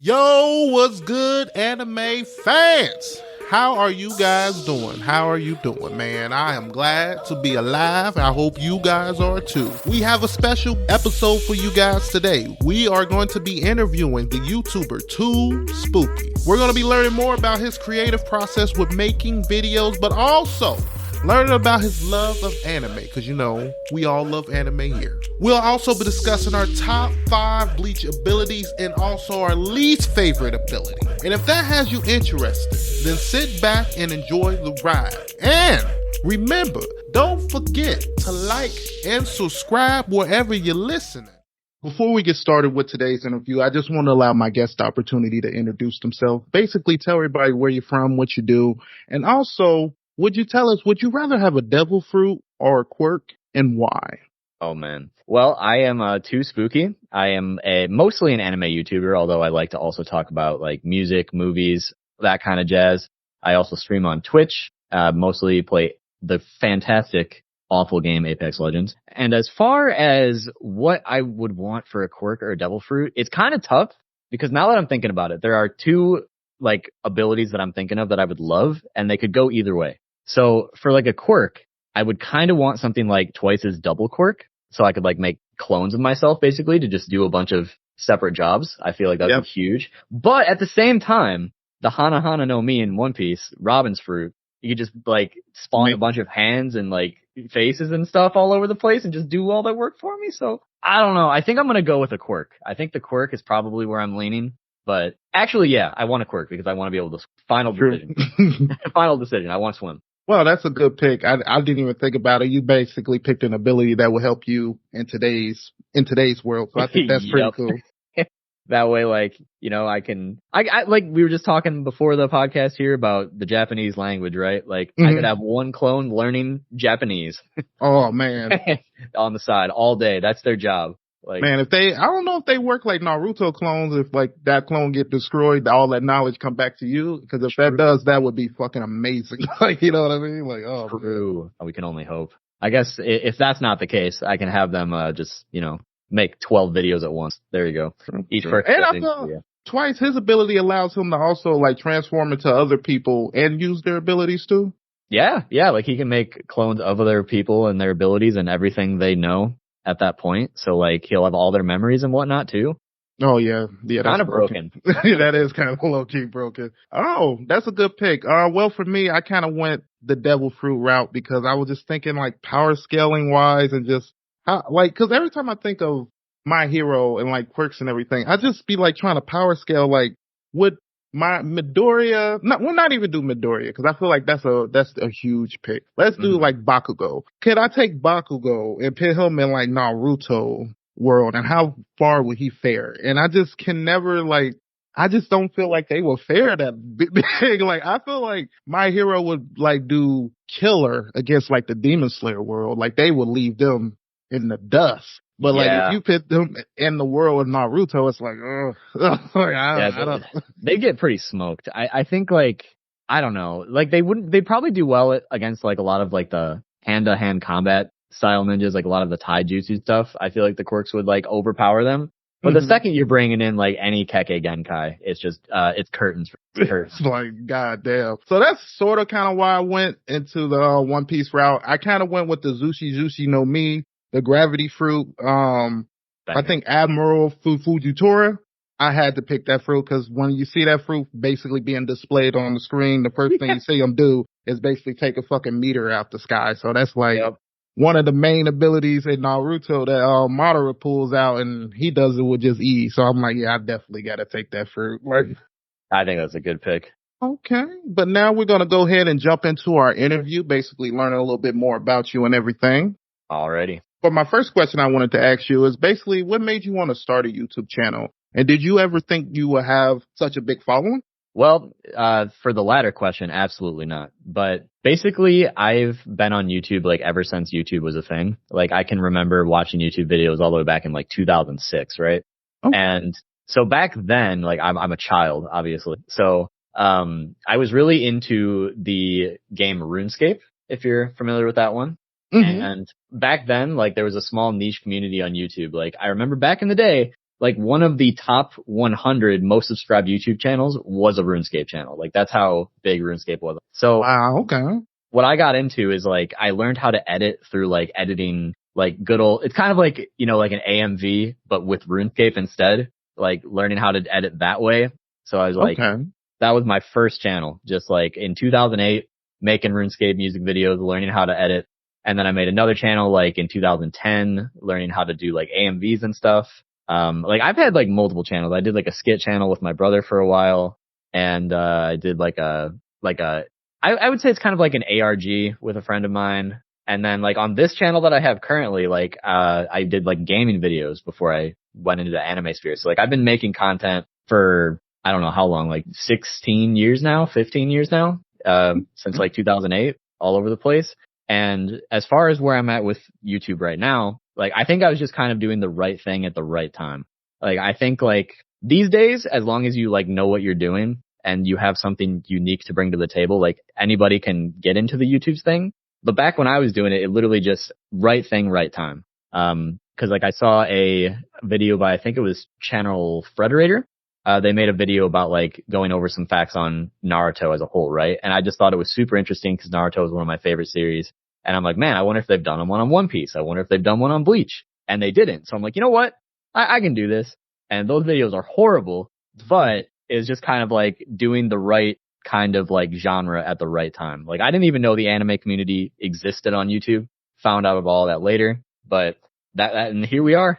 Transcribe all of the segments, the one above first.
Yo, what's good, anime fans? How are you guys doing? How are you doing, man? I am glad to be alive. I hope you guys are too. We have a special episode for you guys today. We are going to be interviewing the YouTuber 2Spooky. We're going to be learning more about his creative process with making videos, but also learning about his love of anime, because you know, we all love anime here. We'll also be discussing our top 5 Bleach abilities and also our least favorite ability. And if that has you interested, then sit back and enjoy the ride. And remember, don't forget to like and subscribe wherever you're listening. Before we get started with today's interview, I just want to allow my guest the opportunity to introduce themselves. Basically, tell everybody where you're from, what you do, and also, would you tell us, would you rather have a devil fruit or a quirk, and why? Oh, man. Well, I am 2Spooky. I am mostly an anime YouTuber, although I like to also talk about like music, movies, that kind of jazz. I also stream on Twitch, mostly play the fantastic, awful game Apex Legends. And as far as what I would want for a quirk or a devil fruit, it's kind of tough because now that I'm thinking about it, there are two like abilities that I'm thinking of that I would love, and they could go either way. So for like a quirk, I would kind of want something like Twice's double quirk, so I could like make clones of myself basically to just do a bunch of separate jobs. I feel like that'd be huge. But at the same time, the Hana Hana no Mi in One Piece, Robin's fruit, you could just like spawn a bunch of hands and like faces and stuff all over the place and just do all that work for me. So I don't know. I think I'm going to go with a quirk. I think the quirk is probably where I'm leaning. But actually, yeah, I want a quirk because I want to be able to final decision. I want to swim. Well, that's a good pick. I didn't even think about it. You basically picked an ability that will help you in today's world. So I think that's pretty cool. That way, like, you know, I like we were just talking before the podcast here about the Japanese language, right? Like I could have one clone learning Japanese. Oh man. On the side all day. That's their job. Like, man, I don't know if they work like Naruto clones, if like that clone get destroyed, all that knowledge come back to you. Because if that does, that would be fucking amazing. Like, you know what I mean? Like, oh, true. We can only hope. I guess if that's not the case, I can have them just, you know, make 12 videos at once. There you go. Each person. And I feel Twice his ability allows him to also like transform into other people and use their abilities too. Yeah. Like he can make clones of other people and their abilities and everything they know at that point. So like he'll have all their memories and whatnot too. Oh yeah. Kind of broken. That is kind of low key broken. Oh, that's a good pick. Well for me, I kind of went the devil fruit route because I was just thinking like power scaling wise and just how, like, cause every time I think of my hero and like quirks and everything, I just be like trying to power scale, like would my Midoriya, not even do Midoriya, because I feel like that's a huge pick. Let's do like Bakugo. Could I take Bakugo and put him in like Naruto world, and how far would he fare? And I just can never like, I just don't feel like they will fare that big. Like I feel like my hero would like do killer against like the Demon Slayer world. Like they would leave them in the dust. But like if you put them in the world of Naruto, it's like, I don't. They get pretty smoked. I think like, I don't know, like they'd probably do well against like a lot of like the hand-to-hand combat style ninjas, like a lot of the taijutsu stuff. I feel like the quirks would like overpower them. But the second you're bringing in like any Kekkei Genkai, it's just, it's curtains. It's like, goddamn. So that's sort of kind of why I went into the One Piece route. I kind of went with the Zushi no Mi. The gravity fruit, I think Admiral Fujitora, I had to pick that fruit because when you see that fruit basically being displayed on the screen, the first thing you see him do is basically take a fucking meteor out the sky. So that's like one of the main abilities in Naruto that Madara pulls out, and he does it with just ease. So I'm like, yeah, I definitely got to take that fruit. Like, I think that's a good pick. Okay, but now we're going to go ahead and jump into our interview, basically learning a little bit more about you and everything. Alrighty. But my first question I wanted to ask you is basically what made you want to start a YouTube channel? And did you ever think you would have such a big following? Well, for the latter question, absolutely not. But basically, I've been on YouTube like ever since YouTube was a thing. Like I can remember watching YouTube videos all the way back in like 2006, right? Okay. And so back then, like I'm a child, obviously. So I was really into the game RuneScape, if you're familiar with that one. And back then, like there was a small niche community on YouTube. Like I remember back in the day, like one of the top 100 most subscribed YouTube channels was a RuneScape channel. Like that's how big RuneScape was. So Wow. Okay. what I got into is like I learned how to edit through like editing like good old, it's kind of like, you know, like an AMV, but with RuneScape instead, like learning how to edit that way. So I was like, Okay. that was my first channel, just like in 2008, making RuneScape music videos, learning how to edit. And then I made another channel like in 2010, learning how to do like AMVs and stuff. Like I've had like multiple channels. I did like a skit channel with my brother for a while. And, I did I would say it's kind of like an ARG with a friend of mine. And then like on this channel that I have currently, like, I did like gaming videos before I went into the anime sphere. So like I've been making content for, I don't know how long, like 16 years now, 15 years now, since like 2008, all over the place. And as far as where I'm at with YouTube right now, like I think I was just kind of doing the right thing at the right time. Like I think like these days, as long as you like know what you're doing and you have something unique to bring to the table, like anybody can get into the YouTube thing. But back when I was doing it, it literally just right thing, right time. Cause like I saw a video by, I think it was Channel Frederator. They made a video about like going over some facts on Naruto as a whole, right? And I just thought it was super interesting because Naruto is one of my favorite series. And I'm like, man, I wonder if they've done one on One Piece. I wonder if they've done one on Bleach. And they didn't. So I'm like, you know what? I can do this. And those videos are horrible, but it's just kind of like doing the right kind of like genre at the right time. Like I didn't even know the anime community existed on YouTube. Found out of all that later, but and here we are,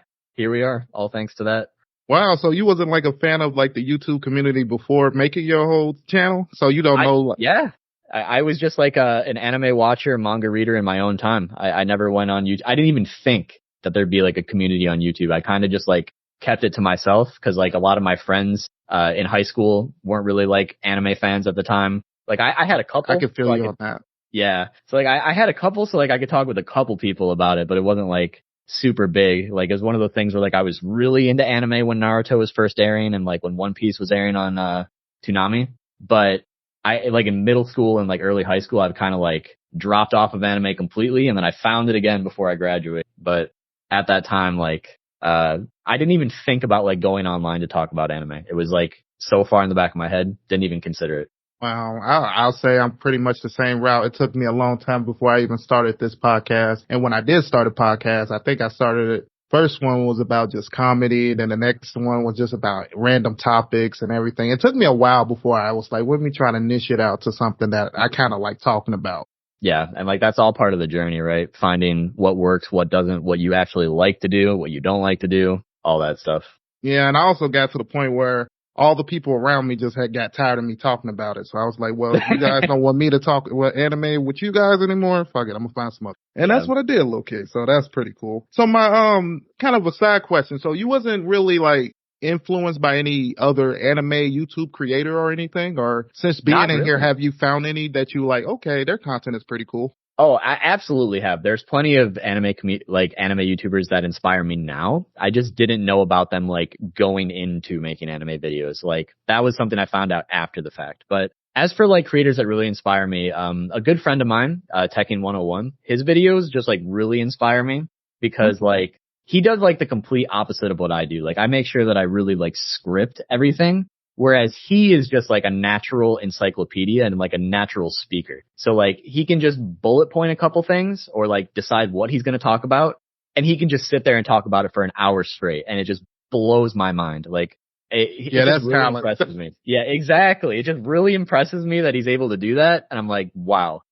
all thanks to that. Wow. So you wasn't like a fan of like the YouTube community before making your whole channel? So you don't know? Yeah. I was just like an anime watcher, manga reader in my own time. I never went on YouTube. I didn't even think that there'd be like a community on YouTube. I kind of just like kept it to myself because like a lot of my friends in high school weren't really like anime fans at the time. Like I had a couple. I could feel you on that. Yeah. So like I had a couple, so like I could talk with a couple people about it, but it wasn't like super big. Like it was one of the things where like I was really into anime when Naruto was first airing and like when One Piece was airing on Toonami. But I like in middle school and like early high school, I've kind of like dropped off of anime completely, and then I found it again before I graduated. But at that time, like I didn't even think about like going online to talk about anime. It was like so far in the back of my head, didn't even consider it. Wow. I'll say I'm pretty much the same route. It took me a long time before I even started this podcast. And when I did start a podcast, I think I started it. First one was about just comedy. Then the next one was just about random topics and everything. It took me a while before I was like, let me try to niche it out to something that I kind of like talking about. Yeah. And like, that's all part of the journey, right? Finding what works, what doesn't, what you actually like to do, what you don't like to do, all that stuff. Yeah. And I also got to the point where all the people around me just got tired of me talking about it. So I was like, well, if you guys don't want me to talk anime with you guys anymore, fuck it, I'm gonna find some other. And that's what I did, little kid. So that's pretty cool. So my kind of a side question. So you wasn't really like influenced by any other anime YouTube creator or anything? Or since being in here, have you found any that you like, okay, their content is pretty cool? Oh, I absolutely have. There's plenty of anime YouTubers that inspire me now. I just didn't know about them like going into making anime videos. Like that was something I found out after the fact. But as for like creators that really inspire me, a good friend of mine, Tekken 101, his videos just like really inspire me because like he does like the complete opposite of what I do. Like I make sure that I really like script everything. Whereas he is just like a natural encyclopedia and like a natural speaker. So like he can just bullet point a couple things or like decide what he's going to talk about. And he can just sit there and talk about it for an hour straight. And it just blows my mind. Like it that's really talent. impresses me. Yeah, exactly. It just really impresses me that he's able to do that. And I'm like, wow,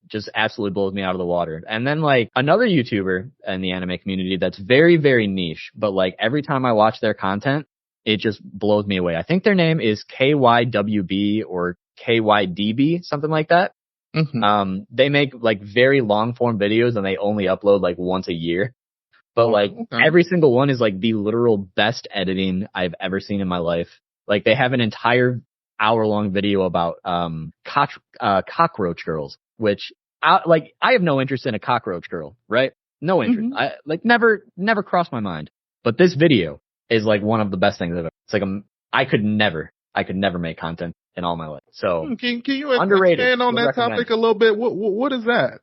just absolutely blows me out of the water. And then like another YouTuber in the anime community that's very, very niche, but like every time I watch their content, it just blows me away. I think their name is KYWB or KYDB, something like that. Mm-hmm. They make like very long form videos and they only upload like once a year. But every single one is like the literal best editing I've ever seen in my life. Like they have an entire hour-long video about cockroach girls, which I have no interest in a cockroach girl, right? No interest. Mm-hmm. I like never crossed my mind. But this video is like one of the best things I've ever. It's like I could never make content in all my life. So can you expand on that topic a little bit? What is that?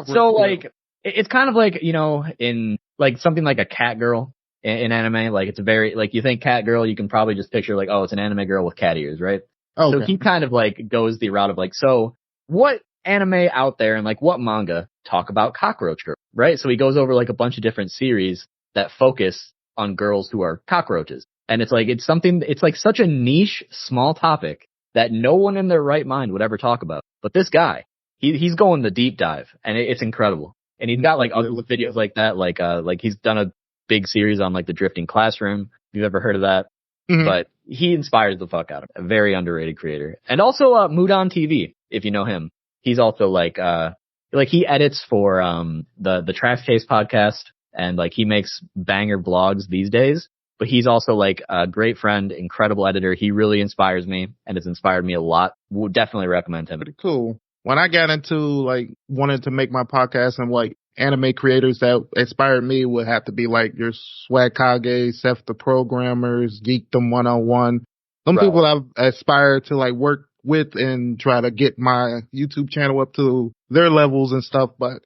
So like it's kind of like, you know, in like something like a cat girl. in anime. Like it's a very, like you think cat girl, you can probably just picture like, oh, it's an anime girl with cat ears, right? Okay. So he kind of like goes the route of like, so what anime out there and like what manga talk about cockroach girl, right? So he goes over like a bunch of different series that focus on girls who are cockroaches. And it's like, it's like such a niche, small topic that no one in their right mind would ever talk about. But this guy, he's going the deep dive, and it's incredible. And he's got like other videos like that, like he's done a big series on like the drifting classroom. If you've ever heard of that. Mm-hmm. But he inspires the fuck out of me. A very underrated creator. And also, Mudan TV, if you know him. He's also like he edits for, the Trash Case podcast, and like he makes banger vlogs these days. But he's also like a great friend, incredible editor. He really inspires me, and it's inspired me a lot. Would definitely recommend him. Pretty cool. When I got into like wanting to make my podcast, and like anime creators that inspired me would have to be like your Swag Kage, Seth the Programmers, Geekdom 101. Some people I've aspired to like work with and try to get my YouTube channel up to their levels and stuff. But,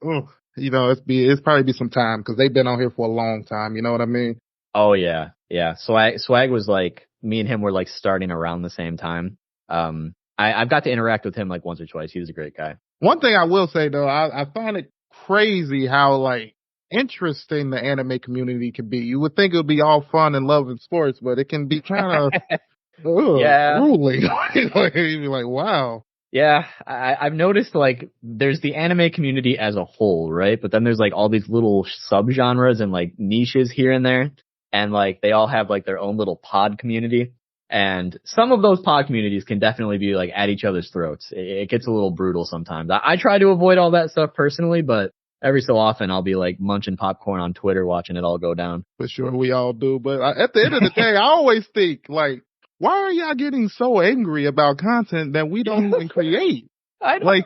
you know, it's probably be some time because they've been on here for a long time. You know what I mean? Oh, yeah. Yeah. Swag was like, me and him were like starting around the same time. I've got to interact with him like once or twice. He was a great guy. One thing I will say though, I find it crazy how like interesting the anime community can be. You would think it would be all fun and love and sports, but it can be kind of grueling. You'd be like, wow. Yeah, I've noticed like there's the anime community as a whole, right? But then there's like all these little subgenres and like niches here and there, and like they all have like their own little pod community. And some of those pod communities can definitely be like at each other's throats. It gets a little brutal sometimes. I try to avoid all that stuff personally, but every so often I'll be like munching popcorn on Twitter watching it all go down. For sure, we all do. But at the end of the day, I always think like, why are y'all getting so angry about content that we don't even create? I know. Like,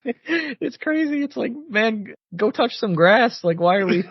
it's crazy. It's like, man, go touch some grass. Like, why are we?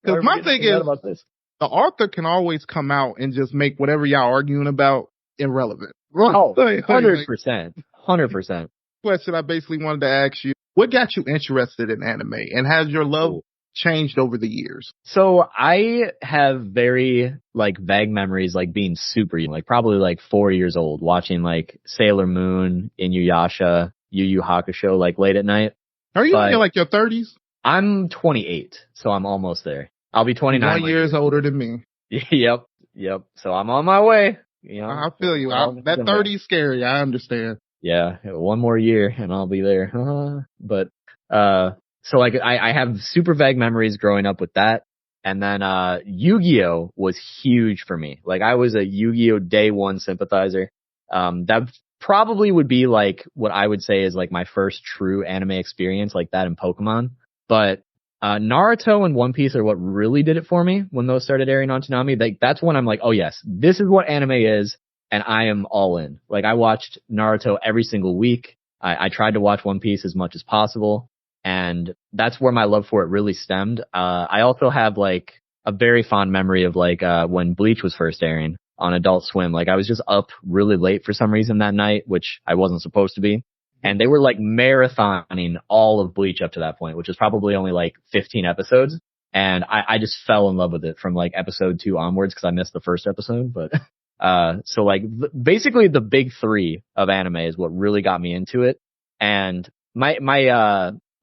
Because my thing is, about this? The author can always come out and just make whatever y'all arguing about irrelevant. Oh, 100%. 100%. Question I basically wanted to ask you, what got you interested in anime, and has your love changed over the years? So I have very like vague memories, like being super young, like probably like 4 years old, watching like Sailor Moon, Inuyasha, Yu Yu Hakusho, like late at night. Are you in like your 30s? I'm 28, so I'm almost there. I'll be 29. 1 years older than me. Yep. So I'm on my way. You know, I feel you. That 30 is scary. I understand. Yeah, one more year and I'll be there. But so like I have super vague memories growing up with that. And then Yu-Gi-Oh was huge for me. Like I was a Yu-Gi-Oh day one sympathizer. That probably would be like what I would say is like my first true anime experience, like that in Pokemon. But Naruto and One Piece are what really did it for me when those started airing on Toonami. Like that's when I'm like, oh yes, this is what anime is, and I am all in. Like I watched Naruto every single week. I tried to watch One Piece as much as possible, and that's where my love for it really stemmed. I also have like a very fond memory of like when Bleach was first airing on Adult Swim. Like I was just up really late for some reason that night, which I wasn't supposed to be. And they were like marathoning all of Bleach up to that point, which is probably only like 15 episodes. And I just fell in love with it from like episode 2 onwards because I missed the first episode. But so like basically the big three of anime is what really got me into it. And my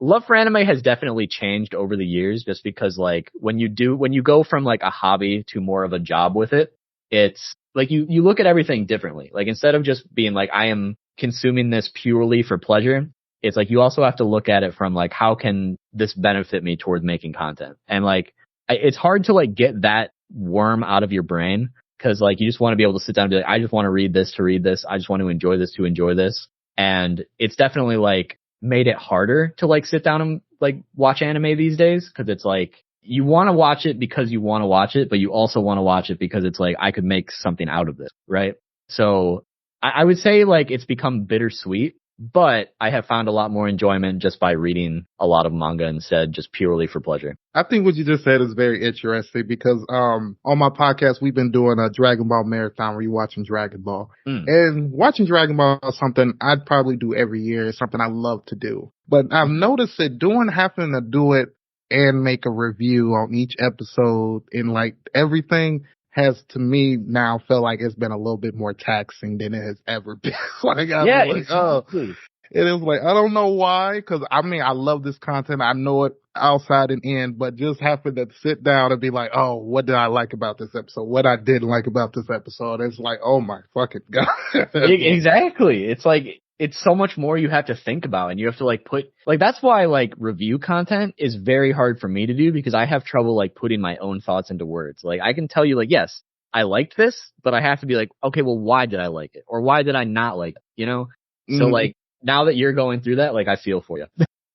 love for anime has definitely changed over the years, just because like when you go from like a hobby to more of a job with it, it's like you look at everything differently. Like instead of just being like, I am consuming this purely for pleasure, it's like you also have to look at it from like, how can this benefit me towards making content? And like it's hard to like get that worm out of your brain, because like you just want to be able to sit down and be like, I just want to read this to read this, I just want to enjoy this to enjoy this. And it's definitely like made it harder to like sit down and like watch anime these days, because it's like you want to watch it because you want to watch it, but you also want to watch it because it's like I could make something out of this, right? So I would say like it's become bittersweet, but I have found a lot more enjoyment just by reading a lot of manga instead, just purely for pleasure. I think what you just said is very interesting, because on my podcast we've been doing a Dragon Ball marathon where you're watching Dragon Ball. And watching Dragon Ball is something I'd probably do every year. It's something I love to do. But I've noticed that having to do it and make a review on each episode, and like everything has to me now felt like it's been a little bit more taxing than it has ever been. Like I Yeah, was like, exactly. and it was like, I don't know why, because I mean, I love this content. I know it outside and in, but just having to sit down and be like, oh, what did I like about this episode? What I didn't like about this episode? It's like, oh my fucking God. Exactly. It's like, it's so much more you have to think about, and you have to like put, like, that's why like review content is very hard for me to do, because I have trouble like putting my own thoughts into words. Like I can tell you like, yes, I liked this, but I have to be like, okay, well, why did I like it? Or why did I not like it? You know? So like, now that you're going through that, like, I feel for you.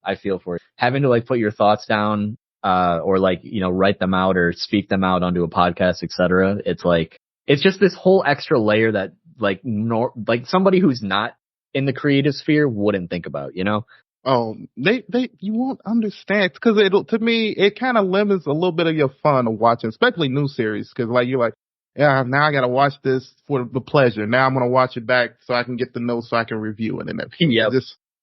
I feel for you. Having to like put your thoughts down, or like, you know, write them out or speak them out onto a podcast, etc. It's like, it's just this whole extra layer that like, like somebody who's not in the creative sphere wouldn't think about, you know? Oh, you won't understand, because to me, it kind of limits a little bit of your fun of watching, especially new series, because like, you're like, yeah, now I gotta watch this for the pleasure. Now I'm gonna watch it back so I can get the notes so I can review it and everything. Yep.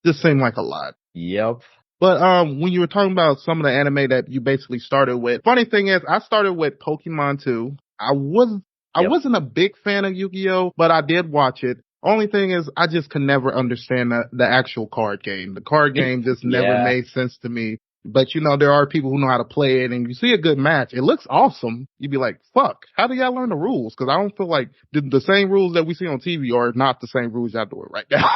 This seemed like a lot. Yep. But when you were talking about some of the anime that you basically started with, funny thing is, I started with Pokemon too. I wasn't a big fan of Yu-Gi-Oh, but I did watch it. Only thing is, I just could never understand the actual card game. The card game just never made sense to me. But, you know, there are people who know how to play it, and you see a good match. It looks awesome. You'd be like, fuck, how do y'all learn the rules? Because I don't feel like the same rules that we see on TV are not the same rules y'all do it right now.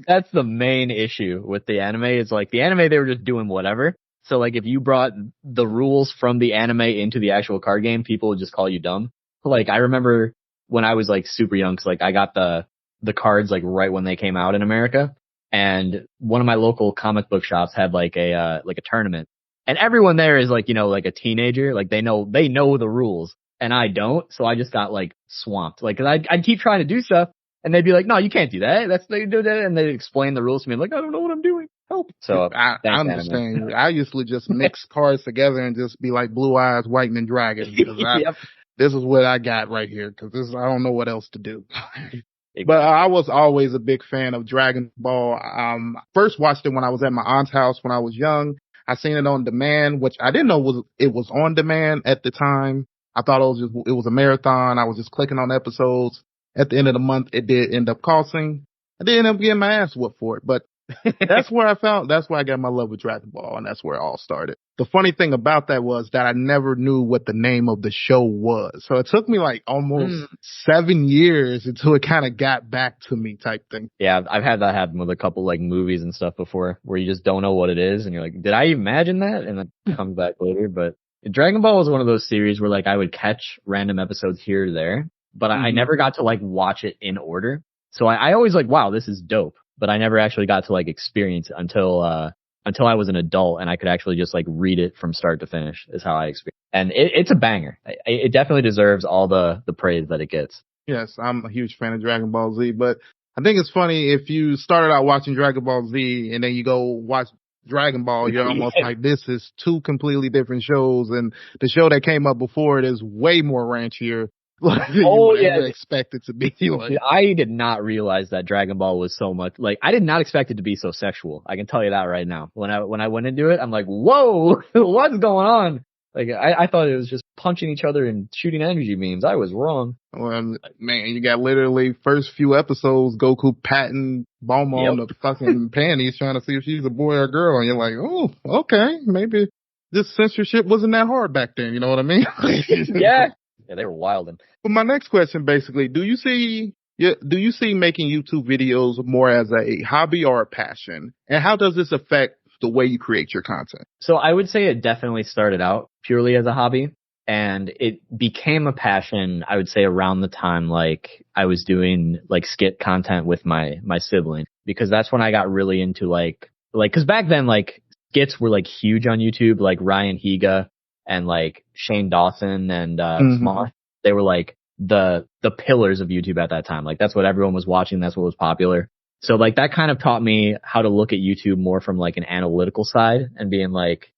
That's the main issue with the anime. Is like, the anime, they were just doing whatever. So, like, if you brought the rules from the anime into the actual card game, people would just call you dumb. Like, I remember when I was, like, super young, because, like, I got the cards, like, right when they came out in America. And one of my local comic book shops had like a tournament, and everyone there is like, you know, like a teenager, like they know the rules, and I don't. So I just got like swamped. Like, 'cause I'd keep trying to do stuff, and they'd be like, no, you can't do that. They do that. And they'd explain the rules to me. I'm like, I don't know what I'm doing. Help. So I understand. I usually just mix cards together and just be like Blue Eyes, White and Dragon. Because this is what I got right here, because I don't know what else to do. But I was always a big fan of Dragon Ball. First watched it when I was at my aunt's house when I was young. I seen it on demand, which I didn't know it was on demand at the time. I thought it was a marathon. I was just clicking on episodes. At the end of the month, it did end up costing. I did end up getting my ass whooped for it, but that's where I got my love with Dragon Ball, and that's where it all started. The funny thing about that was that I never knew what the name of the show was. So it took me like almost 7 years until it kind of got back to me, type thing. Yeah, I've had that happen with a couple like movies and stuff before, where you just don't know what it is, and you're like, did I imagine that? And it comes back later. But Dragon Ball was one of those series where like I would catch random episodes here or there, but I never got to like watch it in order. So I always like, wow, this is dope. But I never actually got to like experience it until I was an adult, and I could actually just like read it from start to finish is how I experienced it. And it's a banger. It definitely deserves all the praise that it gets. Yes, I'm a huge fan of Dragon Ball Z, but I think it's funny if you started out watching Dragon Ball Z and then you go watch Dragon Ball, you're almost like, this is two completely different shows, and the show that came up before it is way more raunchier. You expect it to be. Like, I did not realize that Dragon Ball was so much like, I did not expect it to be so sexual. I can tell you that right now. When I went into it, I'm like, whoa, what's going on? Like, I thought it was just punching each other and shooting energy beams. I was wrong. Well, man, you got literally first few episodes, Goku patting Bulma on the fucking panties, trying to see if she's a boy or a girl, and you're like, oh, okay, maybe this censorship wasn't that hard back then. You know what I mean? Yeah, they were wilding. But my next question, basically, do you see making YouTube videos more as a hobby or a passion? And how does this affect the way you create your content? So I would say it definitely started out purely as a hobby, and it became a passion, I would say, around the time like I was doing like skit content with my sibling, because that's when I got really into like, cause back then like skits were like huge on YouTube, like Ryan Higa and like Shane Dawson and Smosh. They were like the pillars of YouTube at that time. Like that's what everyone was watching. That's what was popular. So like that kind of taught me how to look at YouTube more from like an analytical side, and being like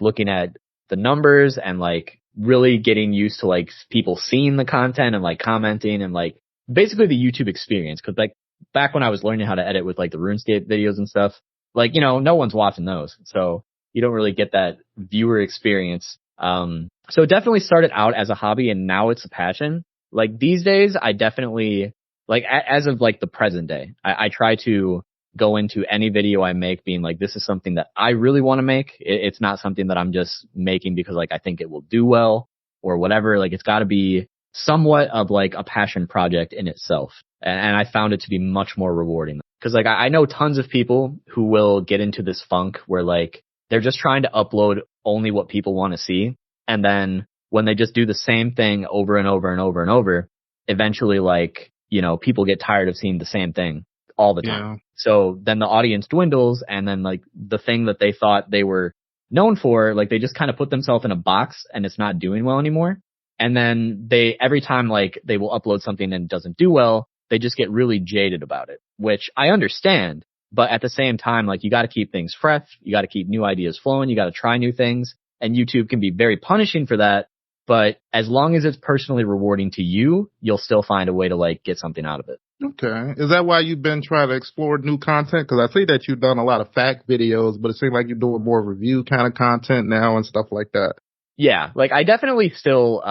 looking at the numbers and like really getting used to like people seeing the content and like commenting and like basically the YouTube experience. Cause like back when I was learning how to edit with like the RuneScape videos and stuff, like, you know, no one's watching those. So you don't really get that viewer experience. So it definitely started out as a hobby and now it's a passion. Like these days, I definitely, like as of like the present day, I try to go into any video I make being like, this is something that I really want to make. It's not something that I'm just making because like I think it will do well or whatever. Like it's got to be somewhat of like a passion project in itself. And I found it to be much more rewarding because like I know tons of people who will get into this funk where like they're just trying to upload only what people want to see. And then when they just do the same thing over and over and over and over, eventually like, you know, people get tired of seeing the same thing all the time. Yeah. So then the audience dwindles and then like the thing that they thought they were known for, like they just kind of put themselves in a box and it's not doing well anymore. And then every time like they will upload something and it doesn't do well, they just get really jaded about it, which I understand. But at the same time, like you got to keep things fresh. You got to keep new ideas flowing. You got to try new things, and YouTube can be very punishing for that. But as long as it's personally rewarding to you, you'll still find a way to like get something out of it. Okay. Is that why you've been trying to explore new content? Because I see that you've done a lot of fact videos, but it seems like you're doing more review kind of content now and stuff like that. Yeah, like I definitely still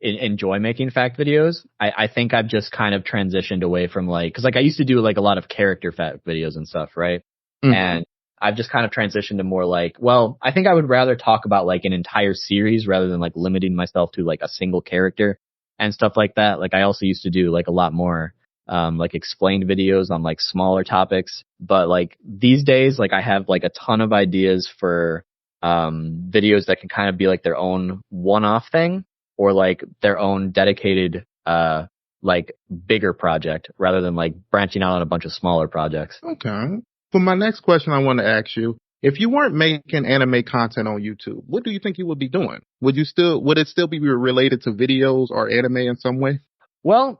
enjoy making fact videos. I think I've just kind of transitioned away from like, cause like I used to do like a lot of character fact videos and stuff, right? Mm-hmm. And I've just kind of transitioned to more like, well, I think I would rather talk about like an entire series rather than like limiting myself to like a single character and stuff like that. Like I also used to do like a lot more like explained videos on like smaller topics. But like these days, like I have like a ton of ideas for videos that can kind of be like their own one-off thing or like their own dedicated like bigger project rather than like branching out on a bunch of smaller projects. Okay. For my next question, I want to ask you, if you weren't making anime content on YouTube, what do you think you would be doing? Would it still be related to videos or anime in some way? Well,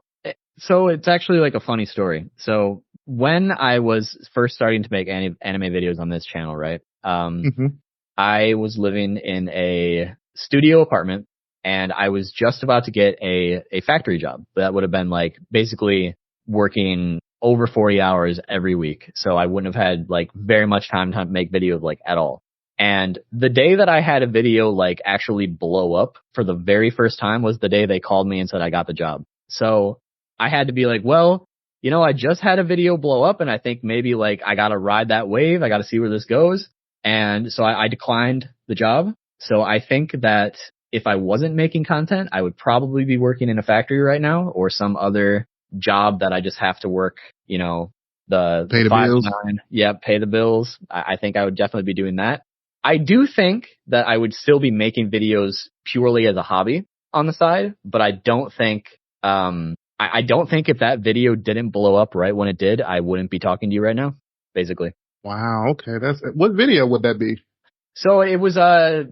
so it's actually like a funny story. So when I was first starting to make anime videos on this channel, right? I was living in a studio apartment and I was just about to get a factory job. That would have been like basically working over 40 hours every week. So I wouldn't have had like very much time to make videos like at all. And the day that I had a video like actually blow up for the very first time was the day they called me and said I got the job. So I had to be like, well, you know, I just had a video blow up and I think maybe like I got to ride that wave. I got to see where this goes. And so I declined the job. So I think that if I wasn't making content, I would probably be working in a factory right now or some other job that I just have to work, you know, the pay the bills. 5-9. Yeah, pay the bills. I think I would definitely be doing that. I do think that I would still be making videos purely as a hobby on the side, but I don't think, I don't think if that video didn't blow up right when it did, I wouldn't be talking to you right now, basically. Wow. Okay. What video would that be? So it was, right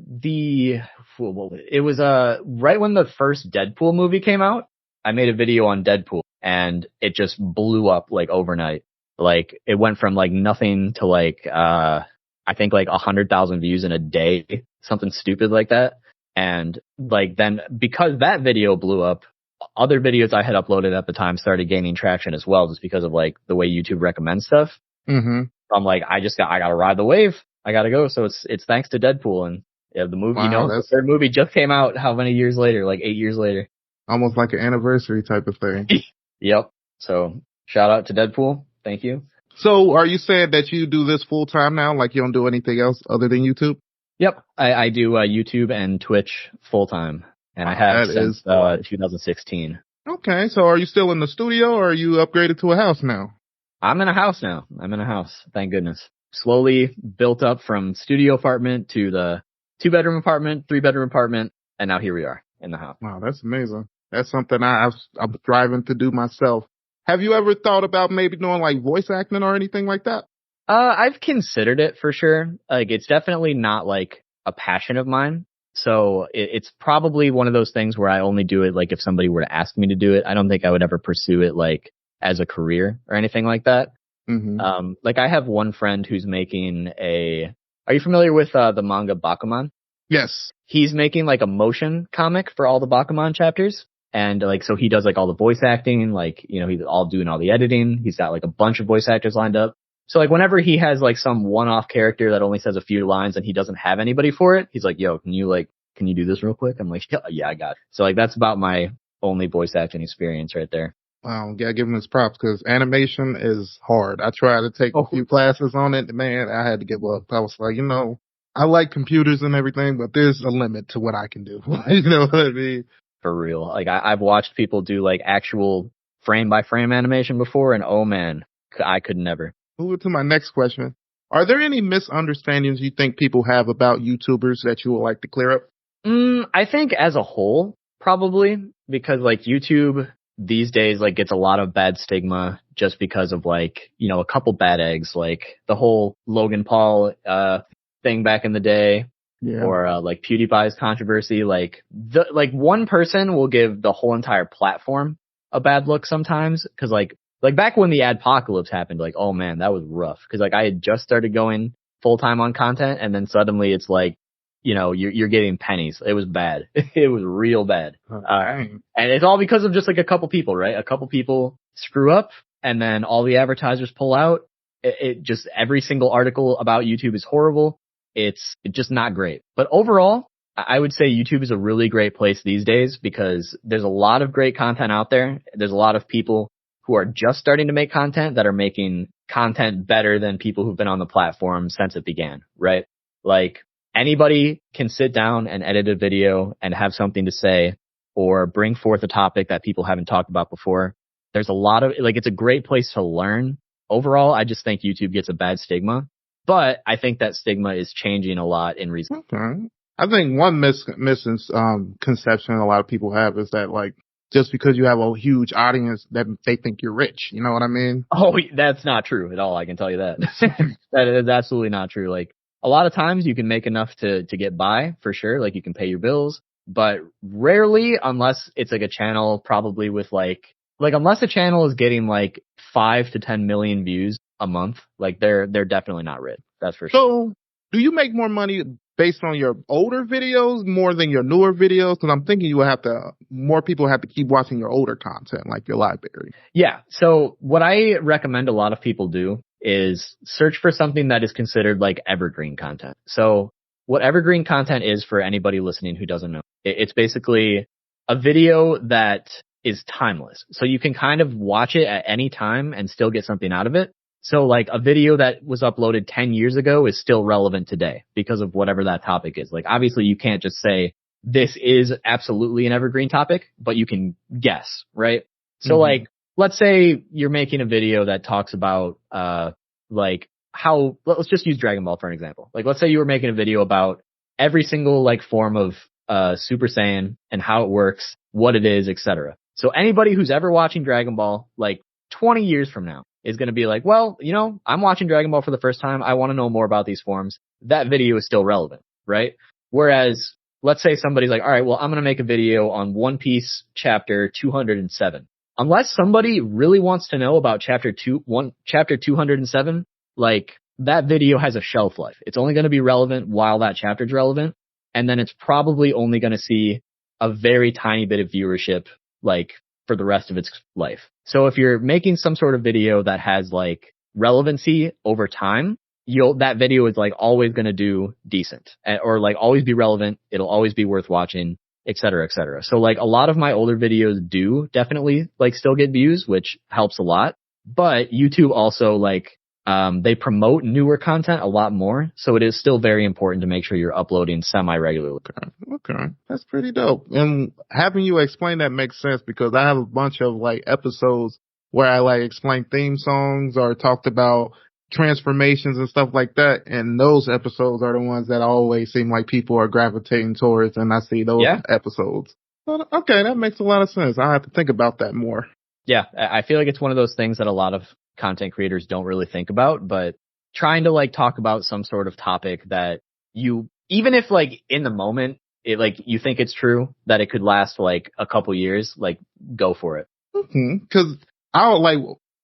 when the first Deadpool movie came out. I made a video on Deadpool and it just blew up like overnight. Like it went from like nothing to like, I think like 100,000 views in a day, something stupid like that. And like then because that video blew up, other videos I had uploaded at the time started gaining traction as well, just because of like the way YouTube recommends stuff. Mm-hmm. I'm like, I gotta ride the wave. I gotta go. So it's thanks to Deadpool and yeah, the movie, you know, the third movie just came out how many years later? Like 8 years later. Almost like an anniversary type of thing. Yep. So shout out to Deadpool. Thank you. So are you saying that you do this full time now? Like you don't do anything else other than YouTube? Yep. I do YouTube and Twitch full time. And I have since 2016. Okay. So are you still in the studio or are you upgraded to a house now? I'm in a house now. Thank goodness. Slowly built up from studio apartment to the 2-bedroom apartment, 3-bedroom apartment. And now here we are in the house. Wow. That's amazing. That's something I'm striving to do myself. Have you ever thought about maybe doing like voice acting or anything like that? I've considered it for sure. Like it's definitely not like a passion of mine. So it's probably one of those things where I only do it like if somebody were to ask me to do it. I don't think I would ever pursue it like as a career or anything like that. Mm-hmm. Like I have one friend who's making are you familiar with the manga Bakuman? Yes. He's making like a motion comic for all the Bakuman chapters. And like, so he does like all the voice acting, like, you know, he's all doing all the editing. He's got like a bunch of voice actors lined up. So like whenever he has like some one-off character that only says a few lines and he doesn't have anybody for it, he's like, yo, can you do this real quick? I'm like, yeah, I got it. So like that's about my only voice acting experience right there. Wow, gotta give him his props because animation is hard. I tried to take a few classes on it. Man, I had to give up. I was like, I like computers and everything, but there's a limit to what I can do. You know what I mean? For real. Like I've watched people do like actual frame by frame animation before, and oh man, I could never. Moving to my next question. Are there any misunderstandings you think people have about YouTubers that you would like to clear up? I think as a whole, probably, because like YouTube these days like gets a lot of bad stigma just because of like, a couple bad eggs, like the whole Logan Paul thing back in the day. Yeah. Or like PewDiePie's controversy. Like one person will give the whole entire platform a bad look sometimes, because like back when the adpocalypse happened, like, oh man, that was rough, because like I had just started going full time on content, and then suddenly it's like, you're getting pennies. It was bad. It was real bad. And it's all because of just like a couple people, right? A couple people screw up, and then all the advertisers pull out. It just, every single article about YouTube is horrible. It's just not great. But overall, I would say YouTube is a really great place these days because there's a lot of great content out there. There's a lot of people who are just starting to make content that are making content better than people who've been on the platform since it began, right? Like anybody can sit down and edit a video and have something to say or bring forth a topic that people haven't talked about before. There's a lot of, like, it's a great place to learn. Overall, I just think YouTube gets a bad stigma, but I think that stigma is changing a lot in recent. Okay. I think one misconception a lot of people have is that, like, just because you have a huge audience that they think you're rich. You know what I mean? Oh, that's not true at all. I can tell you that. That is absolutely not true. Like a lot of times you can make enough to get by for sure. Like you can pay your bills, but rarely, unless it's like a channel probably with like unless a channel is getting like 5 to 10 million views a month, like they're definitely not rich. That's for sure. So do you make more money based on your older videos more than your newer videos? Because I'm thinking more people have to keep watching your older content, like your library. Yeah. So what I recommend a lot of people do is search for something that is considered like evergreen content. So what evergreen content is, for anybody listening who doesn't know, it's basically a video that is timeless. So you can kind of watch it at any time and still get something out of it. So like a video that was uploaded 10 years ago is still relevant today because of whatever that topic is. Like obviously you can't just say this is absolutely an evergreen topic, but you can guess, right? So like, let's say you're making a video that talks about, like how, let's just use Dragon Ball for an example. Like let's say you were making a video about every single like form of, Super Saiyan and how it works, what it is, etc. So anybody who's ever watching Dragon Ball, like 20 years from now, is going to be like, well, I'm watching Dragon Ball for the first time. I want to know more about these forms. That video is still relevant, right? Whereas, let's say somebody's like, all right, well, I'm going to make a video on One Piece chapter 207. Unless somebody really wants to know about chapter 207, like that video has a shelf life. It's only going to be relevant while that chapter's relevant. And then it's probably only going to see a very tiny bit of viewership, like for the rest of its life. So if you're making some sort of video that has like relevancy over time, that video is like always going to do decent, or like always be relevant. It'll always be worth watching, et cetera, et cetera. So like a lot of my older videos do definitely like still get views, which helps a lot. But YouTube also like, they promote newer content a lot more. So it is still very important to make sure you're uploading semi-regularly. Okay. That's pretty dope. And having you explain that makes sense because I have a bunch of like episodes where I like explain theme songs or talked about transformations and stuff like that. And those episodes are the ones that always seem like people are gravitating towards. And I see those episodes. But, okay. That makes a lot of sense. I have to think about that more. Yeah. I feel like it's one of those things that a lot of content creators don't really think about, but trying to like talk about some sort of topic that you, even if like in the moment, it like you think it's true that it could last like a couple years, like go for it. Cause I would like,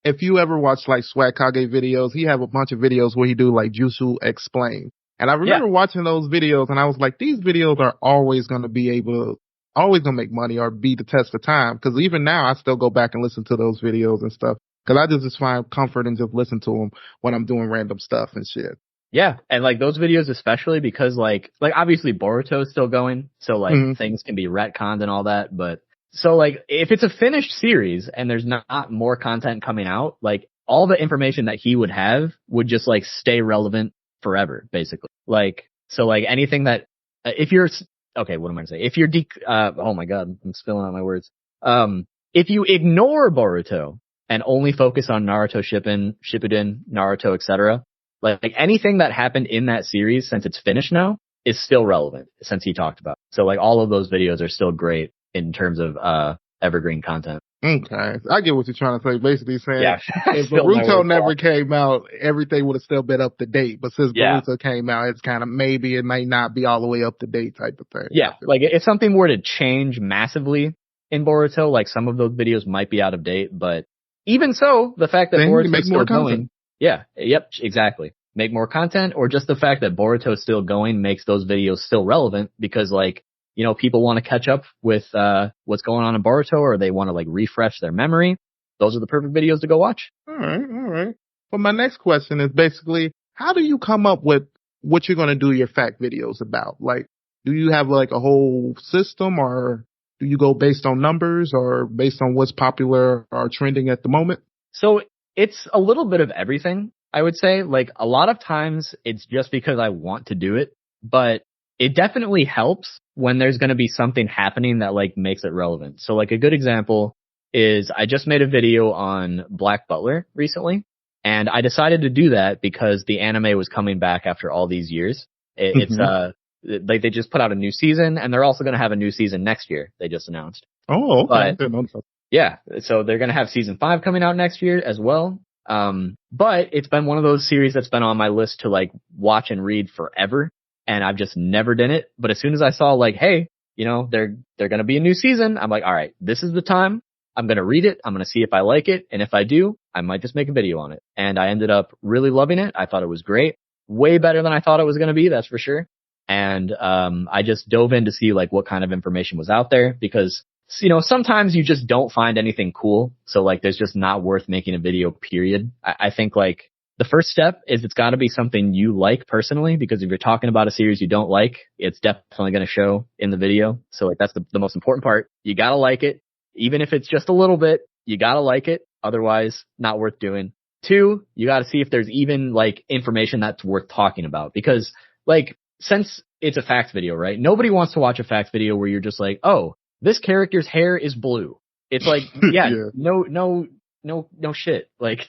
if you ever watch like Swag Kage videos, he have a bunch of videos where he do like Jutsu Explain. And I remember watching those videos and I was like, these videos are always going to make money or be the test of time. Cause even now I still go back and listen to those videos and stuff. Cause I just find comfort in just listen to them when I'm doing random stuff and shit. Yeah, and like those videos especially because like obviously Boruto's still going, so like things can be retconned and all that, but so like if it's a finished series and there's not more content coming out, like all the information that he would have would just like stay relevant forever, basically. Like so like anything that if you're okay, what am I gonna say? If you're oh my god, I'm spilling out my words. If you ignore Boruto and only focus on Naruto Shippuden, Naruto, etc. Like anything that happened in that series since it's finished now is still relevant since he talked about. So like all of those videos are still great in terms of evergreen content. Okay. I get what you're trying to say. Basically saying if Still Boruto never came out, everything would have still been up to date. But since Boruto came out, it's kind of maybe it may not be all the way up to date type of thing. Yeah. Like if something were to change massively in Boruto, like some of those videos might be out of date, but even so, the fact that Boruto is still going. Yeah. Yep. Exactly. Make more content, or just the fact that Boruto is still going makes those videos still relevant because like, you know, people want to catch up with, what's going on in Boruto, or they want to like refresh their memory. Those are the perfect videos to go watch. All right. Well, my next question is basically, how do you come up with what you're going to do your fact videos about? Like, do you have like a whole system, or do you go based on numbers or based on what's popular or trending at the moment? So it's a little bit of everything, I would say. Like a lot of times it's just because I want to do it, but it definitely helps when there's going to be something happening that like makes it relevant. So like a good example is I just made a video on Black Butler recently, and I decided to do that because the anime was coming back after all these years. It's like they just put out a new season, and they're also going to have a new season next year. They just announced. Oh, okay. Yeah, so they're going to have season 5 coming out next year as well. But it's been one of those series that's been on my list to like watch and read forever, and I've just never done it. But as soon as I saw like, hey, you know, they're going to be a new season, I'm like, all right, this is the time. I'm going to read it. I'm going to see if I like it. And if I do, I might just make a video on it. And I ended up really loving it. I thought it was great. Way better than I thought it was going to be. That's for sure. And, I just dove in to see like what kind of information was out there because, you know, sometimes you just don't find anything cool. So like, there's just not worth making a video, period. I think like the first step is it's got to be something you like personally, because if you're talking about a series you don't like, it's definitely going to show in the video. So like, that's the most important part. You got to like it. Even if it's just a little bit, you got to like it. Otherwise, not worth doing. 2, you got to see if there's even like information that's worth talking about, because like, since it's a facts video, right? Nobody wants to watch a facts video where you're just like, oh, this character's hair is blue. It's like, yeah. no shit. Like,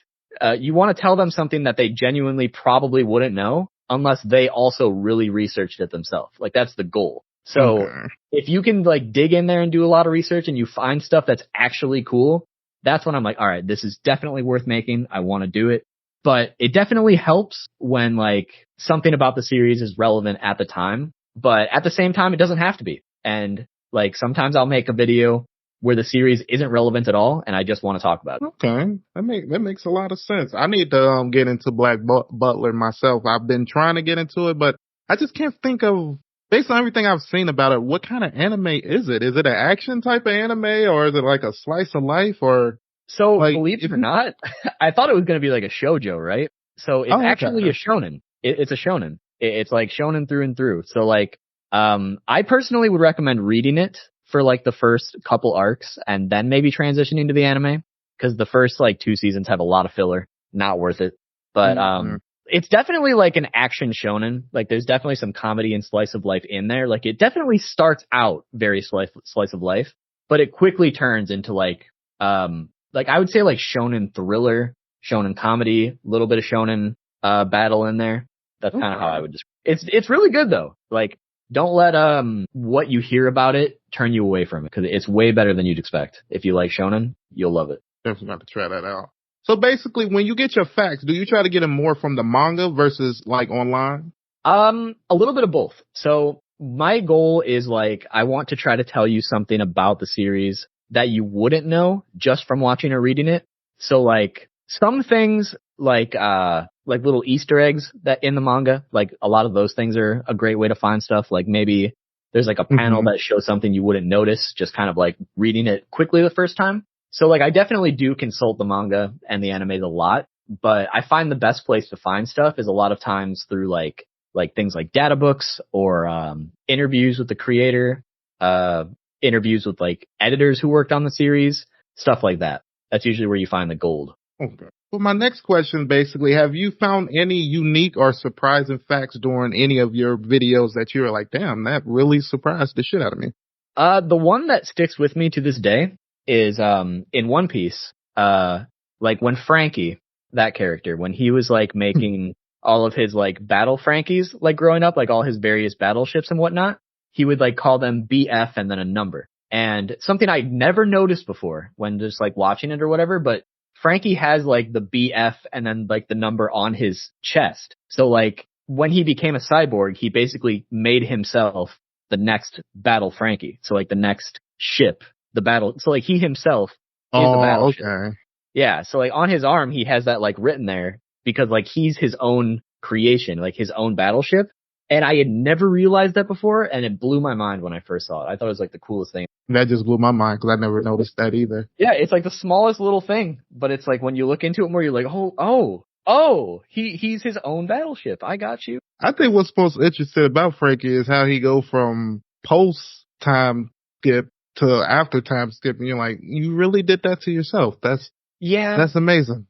you want to tell them something that they genuinely probably wouldn't know unless they also really researched it themselves. Like, that's the goal. So if you can like dig in there and do a lot of research and you find stuff that's actually cool, that's when I'm like, all right, this is definitely worth making. I want to do it. But it definitely helps when like something about the series is relevant at the time, but at the same time, it doesn't have to be. And like sometimes I'll make a video where the series isn't relevant at all, and I just want to talk about it. Okay, that makes a lot of sense. I need to get into Black Butler myself. I've been trying to get into it, but I just can't think of, based on everything I've seen about it, what kind of anime is it? Is it an action type of anime, or is it like a slice of life, or? So like, believe it or not, I thought it was going to be like a shoujo, right? So it's actually a shonen. It's a shonen. It's like shonen through and through. So like, I personally would recommend reading it for like the first couple arcs and then maybe transitioning to the anime, because the first like 2 seasons have a lot of filler. Not worth it. But, it's definitely like an action shonen. Like there's definitely some comedy and slice of life in there. Like it definitely starts out very slice of life, but it quickly turns into like I would say like shonen thriller, shonen comedy, a little bit of shonen battle in there. That's kind of how I would describe it. It's really good though. Like don't let what you hear about it turn you away from it, because it's way better than you'd expect. If you like shonen, you'll love it. Definitely got to try that out. So basically, when you get your facts, do you try to get them more from the manga versus like online? A little bit of both. So my goal is like, I want to try to tell you something about the series that you wouldn't know just from watching or reading it. So like some things like little Easter eggs that in the manga, like a lot of those things are a great way to find stuff. Like maybe there's like a panel that shows something you wouldn't notice just kind of like reading it quickly the first time. So like I definitely do consult the manga and the animes a lot, but I find the best place to find stuff is a lot of times through like things like data books or interviews with the creator, interviews with like editors who worked on the series, stuff like that. That's usually where you find the gold. Okay. Well, my next question basically, have you found any unique or surprising facts during any of your videos that you were like, damn, that really surprised the shit out of me? The one that sticks with me to this day is in One Piece, like when Frankie, that character, when he was like making all of his like battle Frankies, like growing up, like all his various battleships and whatnot, he would like call them BF and then a number. And something I'd never noticed before when just like watching it or whatever, but Frankie has like the BF and then like the number on his chest. So like when he became a cyborg, he basically made himself the next battle Frankie. So like the next ship, the battle. So like he himself is the battleship. Okay. Yeah. So like on his arm, he has that like written there because like he's his own creation, like his own battleship. And I had never realized that before. And it blew my mind when I first saw it. I thought it was like the coolest thing. That just blew my mind because I never noticed that either. Yeah. It's like the smallest little thing, but it's like when you look into it more, you're like, oh, he's his own battleship. I got you. I think what's most interesting about Frankie is how he go from post time skip to after time skip, and you're like, you really did that to yourself. That's amazing.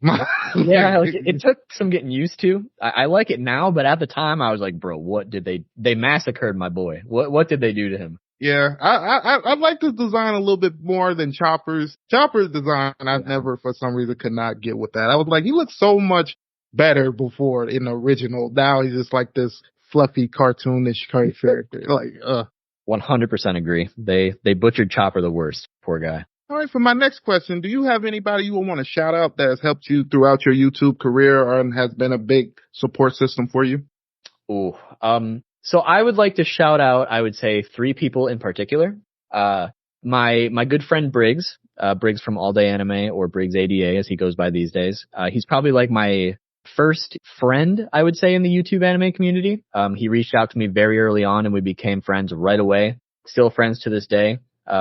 Yeah, like it took some getting used to. I like it now, but at the time I was like, bro, what did they massacred my boy. What did they do to him? Yeah, I like this design a little bit more than Chopper's. Chopper's design, I never, for some reason, could not get with that. I was like, he looked so much better before in the original. Now he's just like this fluffy, cartoonish character. Like, 100% agree. They butchered Chopper the worst. Poor guy. All right, for my next question, do you have anybody you would want to shout out that has helped you throughout your YouTube career or has been a big support system for you? Ooh, so I would like to shout out, I would say 3 people in particular. My good friend Briggs from All Day Anime, or Briggs ADA as he goes by these days. He's probably like my first friend, I would say, in the YouTube anime community. He reached out to me very early on and we became friends right away. Still friends to this day.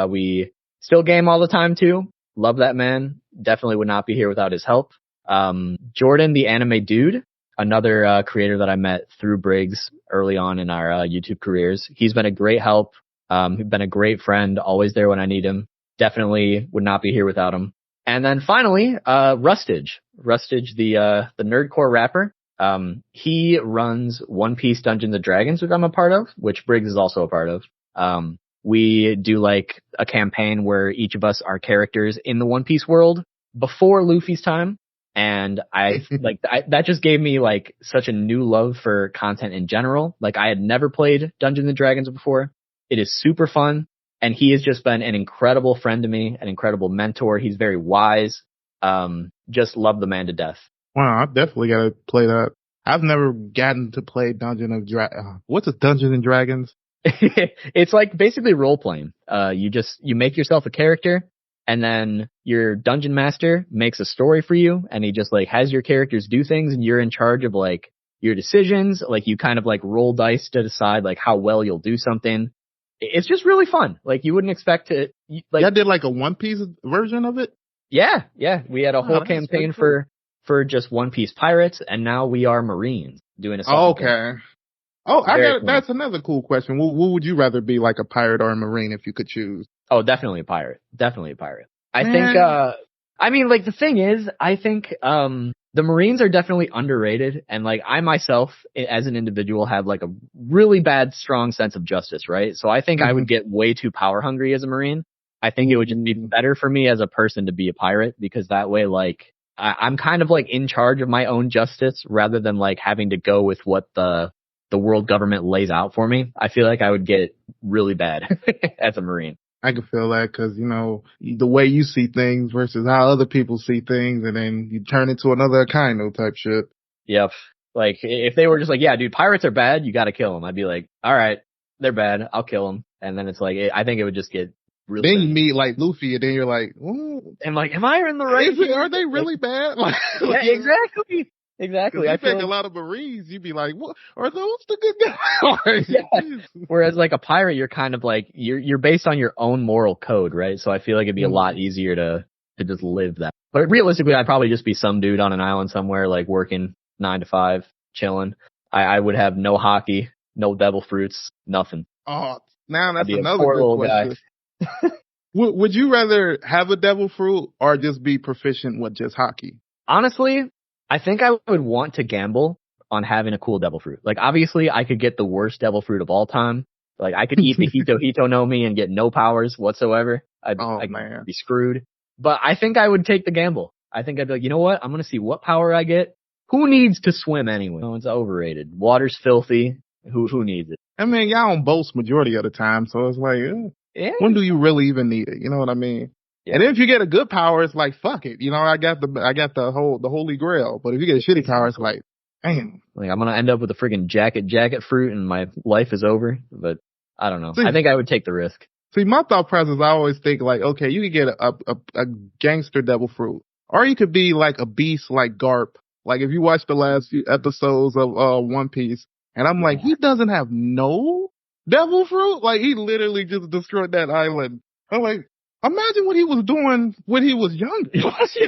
We still game all the time too. Love that man. Definitely would not be here without his help. Jordan, the anime dude, another creator that I met through Briggs early on in our YouTube careers. He's been a great help. He's been a great friend, always there when I need him. Definitely would not be here without him. And then finally, Rustage, the nerdcore rapper. He runs One Piece Dungeons and Dragons, which I'm a part of, which Briggs is also a part of. We do like a campaign where each of us are characters in the One Piece world before Luffy's time. And that just gave me like such a new love for content in general. Like I had never played Dungeons and Dragons before. It is super fun. And he has just been an incredible friend to me, an incredible mentor. He's very wise. Just love the man to death. Wow, I definitely got to play that. I've never gotten to play what's a Dungeons and Dragons? It's like basically role playing. You make yourself a character and then your dungeon master makes a story for you and he just like has your characters do things and you're in charge of like your decisions. Like you kind of like roll dice to decide like how well you'll do something. It's just really fun. Like you wouldn't expect to like. Y'all did like a One Piece version of it? Yeah. We had a whole campaign for just One Piece pirates and now we are Marines doing a okay. Oh, that's another cool question. What would you rather be, like a pirate or a Marine if you could choose? Oh, definitely a pirate. I think, I mean, like the thing is, I think, the Marines are definitely underrated. And like I myself, as an individual, have like a really bad, strong sense of justice, right? So I think I would get way too power hungry as a Marine. I think it would just be better for me as a person to be a pirate because that way, like, I'm kind of like in charge of my own justice rather than like having to go with what the world government lays out for me. I feel like I would get really bad as a Marine. I can feel that because, you know, the way you see things versus how other people see things, and then you turn into another Akainu type shit. Yep. Like, if they were just like, yeah, dude, pirates are bad, you gotta kill them. I'd be like, all right, they're bad, I'll kill them. And then it's like, I think it would just get really Then bad. you meet, like, Luffy, and then you're like, ooh. And like, am I in the right? Are they really bad? Like, yeah, exactly. Exactly. I think a lot of Marines, you'd be like, what are those the good guys? Yeah. Whereas like a pirate, you're kind of like, you're based on your own moral code, right? So I feel like it'd be a lot easier to to just live that. But realistically, I'd probably just be some dude on an island somewhere, like working 9 to 5, chilling. I would have no hockey, no devil fruits, nothing. Oh, now I'd that's be a another poor good little question. guy. Would you rather have a devil fruit or just be proficient with just hockey? Honestly, I think I would want to gamble on having a cool devil fruit. Like, obviously, I could get the worst devil fruit of all time. Like, I could eat the Hito no Mi and get no powers whatsoever. I'd be screwed. But I think I would take the gamble. I think I'd be like, you know what? I'm going to see what power I get. Who needs to swim anyway? No, it's overrated. Water's filthy. Who needs it? I mean, y'all on boats majority of the time, so it's like, Yeah. when do you really even need it? You know what I mean? Yeah. And if you get a good power, it's like, fuck it. You know, I got the holy grail. But if you get a shitty power, it's like, damn. Like, I'm going to end up with a friggin' jacket fruit and my life is over. But I don't know. See, I think I would take the risk. See, my thought process, I always think like, okay, you could get a gangster devil fruit, or you could be like a beast like Garp. Like if you watch the last few episodes of One Piece, and I'm like, he doesn't have no devil fruit. Like he literally just destroyed that island. I'm like, imagine what he was doing when he was younger.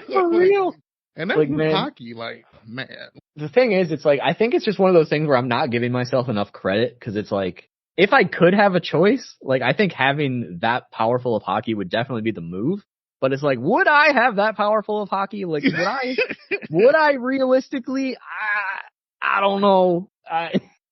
For real. And that's like, hockey, like, man. The thing is, it's like, I think it's just one of those things where I'm not giving myself enough credit, because it's like, if I could have a choice, like, I think having that powerful of hockey would definitely be the move. But it's like, would I have that powerful of hockey? Like, would I realistically? I don't know.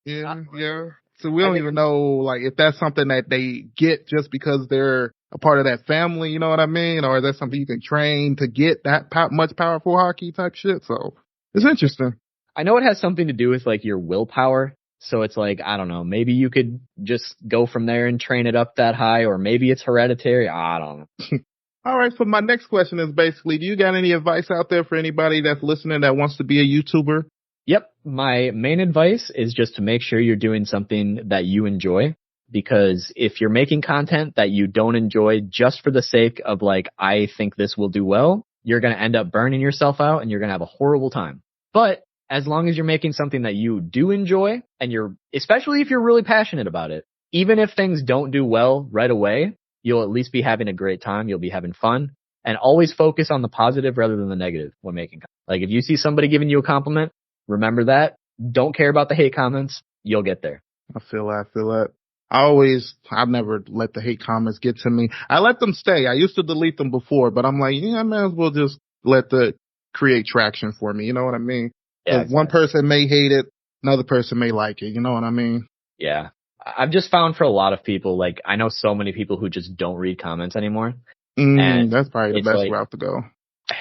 Yeah. So we don't even know, like, if that's something that they get just because they're a part of that family, you know what I mean? Or is that something you can train to get that much powerful hockey type shit? So it's interesting. I know it has something to do with, like, your willpower. So it's like, I don't know, maybe you could just go from there and train it up that high, or maybe it's hereditary. I don't know. All right. So my next question is basically, do you got any advice out there for anybody that's listening that wants to be a YouTuber? Yep. My main advice is just to make sure you're doing something that you enjoy, because if you're making content that you don't enjoy just for the sake of like, I think this will do well, you're going to end up burning yourself out and you're going to have a horrible time. But as long as you're making something that you do enjoy, and especially if you're really passionate about it, even if things don't do well right away, you'll at least be having a great time. You'll be having fun, and always focus on the positive rather than the negative when making content. Like if you see somebody giving you a compliment, remember that. Don't care about the hate comments. You'll get there. I feel that. I've never let the hate comments get to me. I let them stay. I used to delete them before, but I'm like, I may as well just let the create traction for me. You know what I mean? Yeah, exactly. One person may hate it, another person may like it. You know what I mean? Yeah. I've just found for a lot of people, like I know so many people who just don't read comments anymore. And that's probably the best route to go.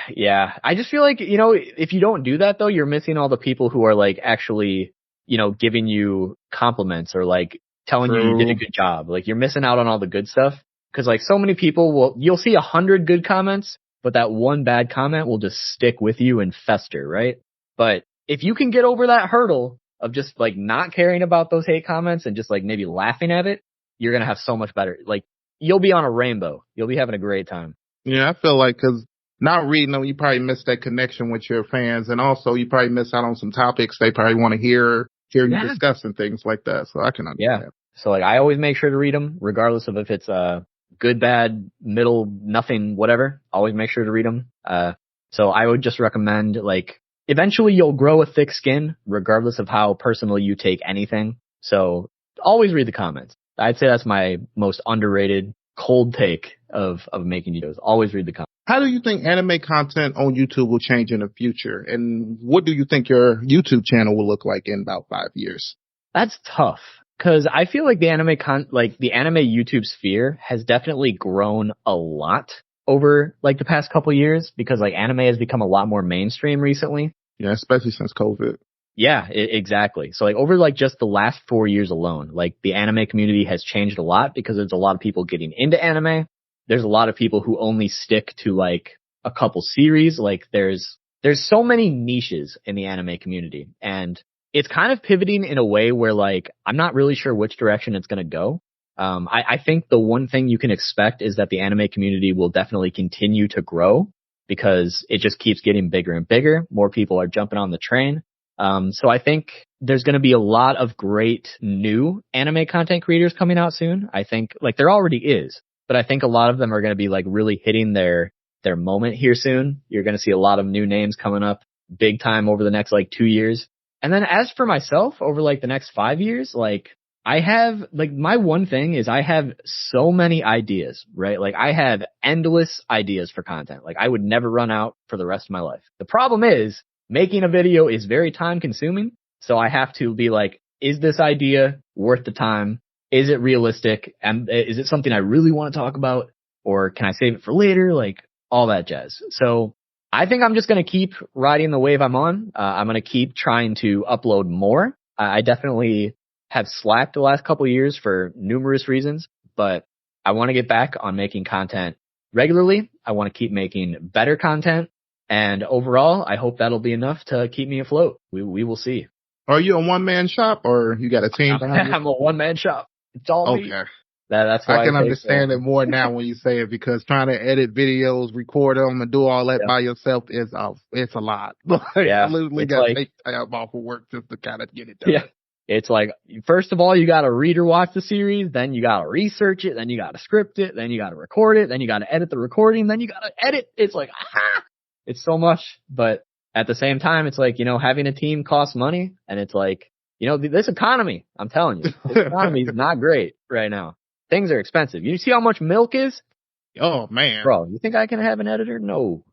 Yeah. I just feel like, if you don't do that though, you're missing all the people who are like actually, giving you compliments or like telling you did a good job. Like you're missing out on all the good stuff. Cause like so many people you'll see 100 good comments, but that one bad comment will just stick with you and fester, right? But if you can get over that hurdle of just like not caring about those hate comments and just like maybe laughing at it, you're going to have so much better. Like you'll be on a rainbow. You'll be having a great time. Yeah, I feel like because not reading them, you probably miss that connection with your fans. And also you probably miss out on some topics they probably want to hear you discuss and things like that. So I can understand. Yeah. So like I always make sure to read them regardless of if it's good, bad, middle, nothing, whatever. Always make sure to read them. So I would just recommend like, eventually you'll grow a thick skin regardless of how personally you take anything. So always read the comments. I'd say that's my most underrated cold take of making videos. Always read the comments. How do you think anime content on YouTube will change in the future? And what do you think your YouTube channel will look like in about 5 years? That's tough. Cause I feel like the anime YouTube sphere has definitely grown a lot over like the past couple years, because like anime has become a lot more mainstream recently. Yeah, especially since COVID. Yeah, exactly. So like over like just the last 4 years alone, like the anime community has changed a lot because there's a lot of people getting into anime. There's a lot of people who only stick to like a couple series. Like there's so many niches in the anime community, and it's kind of pivoting in a way where like I'm not really sure which direction it's going to go. I think the one thing you can expect is that the anime community will definitely continue to grow because it just keeps getting bigger and bigger. More people are jumping on the train. So I think there's going to be a lot of great new anime content creators coming out soon. I think like there already is, but I think a lot of them are going to be like really hitting their their moment here soon. You're going to see a lot of new names coming up big time over the next like 2 years. And then as for myself over like the next 5 years, like I have like my one thing is I have so many ideas, right? Like I have endless ideas for content. Like I would never run out for the rest of my life. The problem is making a video is very time consuming. So I have to be like, is this idea worth the time? Is it realistic? And is it something I really want to talk about? Or can I save it for later? Like all that jazz. So I think I'm just going to keep riding the wave I'm on. I'm going to keep trying to upload more. I definitely have slacked the last couple of years for numerous reasons, but I want to get back on making content regularly. I want to keep making better content. And overall, I hope that'll be enough to keep me afloat. We will see. Are you a one-man shop or you got a team? I'm a one-man shop. It's all me. That's why I can understand it more now when you say it, because trying to edit videos, record them, and do all that by yourself it's a lot. Yeah, you literally got to take time off of work just to kind of get it done. Yeah. It's like, first of all, you got to read or watch the series, then you got to research it, then you got to script it, then you got to record it, then you got to edit the recording, then you got to edit. It's like, it's so much. But at the same time, it's like, having a team costs money, and it's like, this economy, I'm telling you, this economy is not great right now. Things are expensive. You see how much milk is? Oh man, bro, you think I can have an editor? No,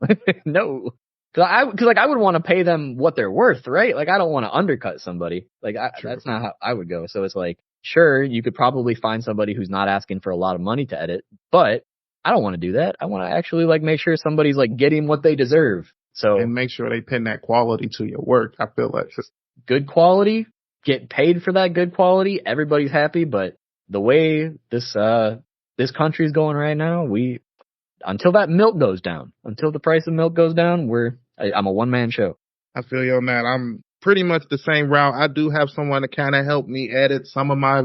no. Cause I would want to pay them what they're worth, right? Like I don't want to undercut somebody. Like that's not how I would go. So it's like, sure, you could probably find somebody who's not asking for a lot of money to edit, but I don't want to do that. I want to actually like make sure somebody's like getting what they deserve. So and make sure they pin that quality to your work. I feel like just good quality, get paid for that good quality. Everybody's happy, but the way this country's going right now, until that milk goes down, until the price of milk goes down, I'm a one-man show. I feel you on that. I'm pretty much the same route. I do have someone to kind of help me edit some of my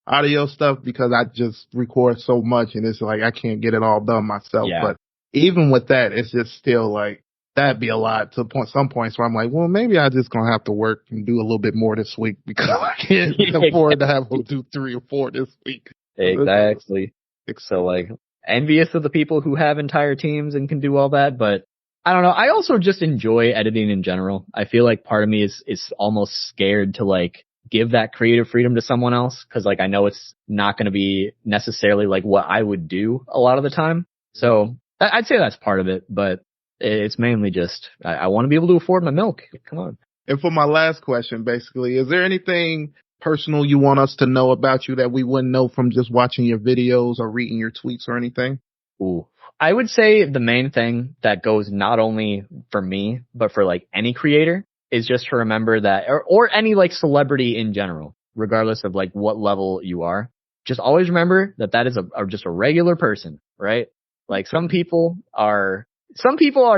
audio stuff because I just record so much and it's like I can't get it all done myself. Yeah. But even with that, it's just still like that'd be a lot to some points where I'm like, well, maybe I just gonna have to work and do a little bit more this week because I can't afford to have to do 3 or 4 this week. Exactly. So like envious of the people who have entire teams and can do all that, but I don't know. I also just enjoy editing in general. I feel like part of me is almost scared to like give that creative freedom to someone else because like I know it's not going to be necessarily like what I would do a lot of the time. So I'd say that's part of it, but it's mainly just I want to be able to afford my milk. Come on. And for my last question, basically, is there anything personal you want us to know about you that we wouldn't know from just watching your videos or reading your tweets or anything? Ooh. I would say the main thing that goes not only for me, but for like any creator is just to remember that, or any like celebrity in general, regardless of like what level you are, just always remember that is just a regular person, right? Like some people are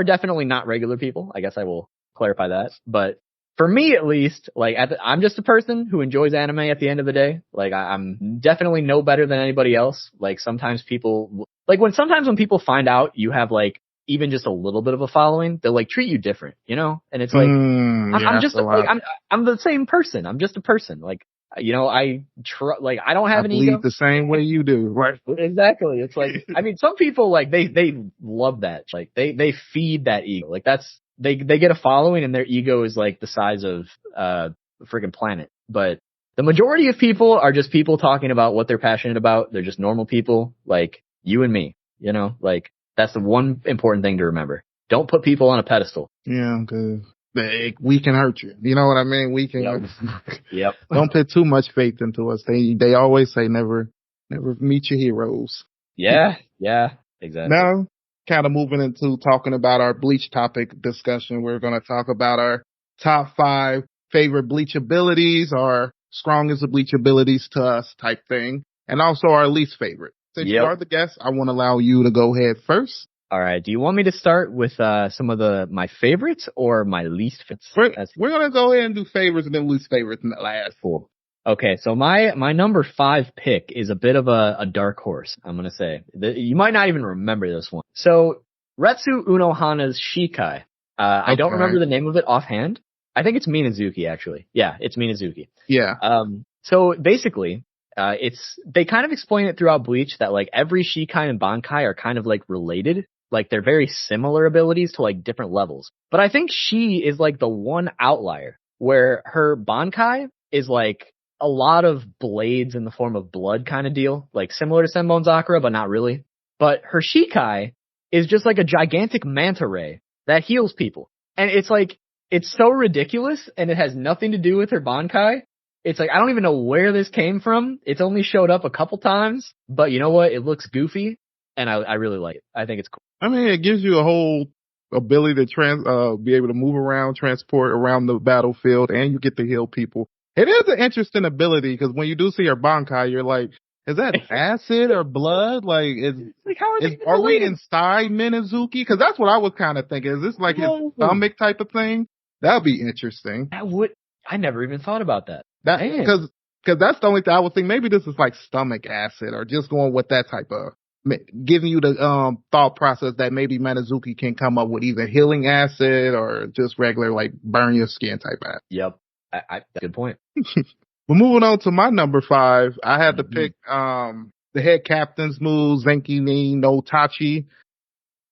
definitely not regular people. I guess I will clarify that. But for me, at least, like I'm just a person who enjoys anime at the end of the day. Like I'm definitely no better than anybody else. Like sometimes people, like when people find out you have like even just a little bit of a following, they'll like treat you different, And it's like, I'm the same person. I'm just a person. Like, I don't have an ego. The same way you do, right? Exactly. It's like, I mean, some people like they love that. Like they feed that ego. Like they get a following and their ego is like the size of a freaking planet. But the majority of people are just people talking about what they're passionate about. They're just normal people like you and me. Like that's the one important thing to remember. Don't put people on a pedestal. Yeah, because we can hurt you. You know what I mean? We can. Yep. Don't put too much faith into us. They always say never meet your heroes. Yeah, exactly. Now, kind of moving into talking about our Bleach topic discussion, we're going to talk about our top 5 favorite Bleach abilities, our strongest Bleach abilities to us type thing, and also our least favorite. Since you are the guest, I want to allow you to go ahead first. All right. Do you want me to start with some of my favorites or my least favorites? We're going to go ahead and do favorites and then least favorites in the last. Cool. Okay, so my number 5 pick is a bit of a dark horse, I'm going to say. You might not even remember this one. So, Retsu Unohana's Shikai. I don't remember the name of it offhand. I think it's Minazuki, actually. Yeah, it's Minazuki. Yeah. So, basically, they kind of explain it throughout Bleach that, like, every Shikai and Bankai are kind of, like, related. Like they're very similar abilities to like different levels. But I think she is like the one outlier where her Bankai is like a lot of blades in the form of blood kind of deal, like similar to Senbon Sakura, but not really. But her Shikai is just like a gigantic manta ray that heals people. And it's like, it's so ridiculous and it has nothing to do with her Bankai. It's like, I don't even know where this came from. It's only showed up a couple times, but you know what? It looks goofy and I really like it. I think it's cool. I mean, it gives you a whole ability to be able to move around, transport around the battlefield, and you get to heal people. It is an interesting ability because when you do see her Bankai, you're like, is that acid or blood? Like, are we inside Minazuki? Because that's what I was kind of thinking. Is this like his stomach type of thing? That'd be interesting. I never even thought about that. Because that's the only thing I would think. Maybe this is like stomach acid or just going with that type of giving you the thought process that maybe Minazuki can come up with either healing acid or just regular like burn your skin type acid. Yep. Good point. But moving on to my number 5, I had to pick the head captain's move, Zenki ni no Tachi.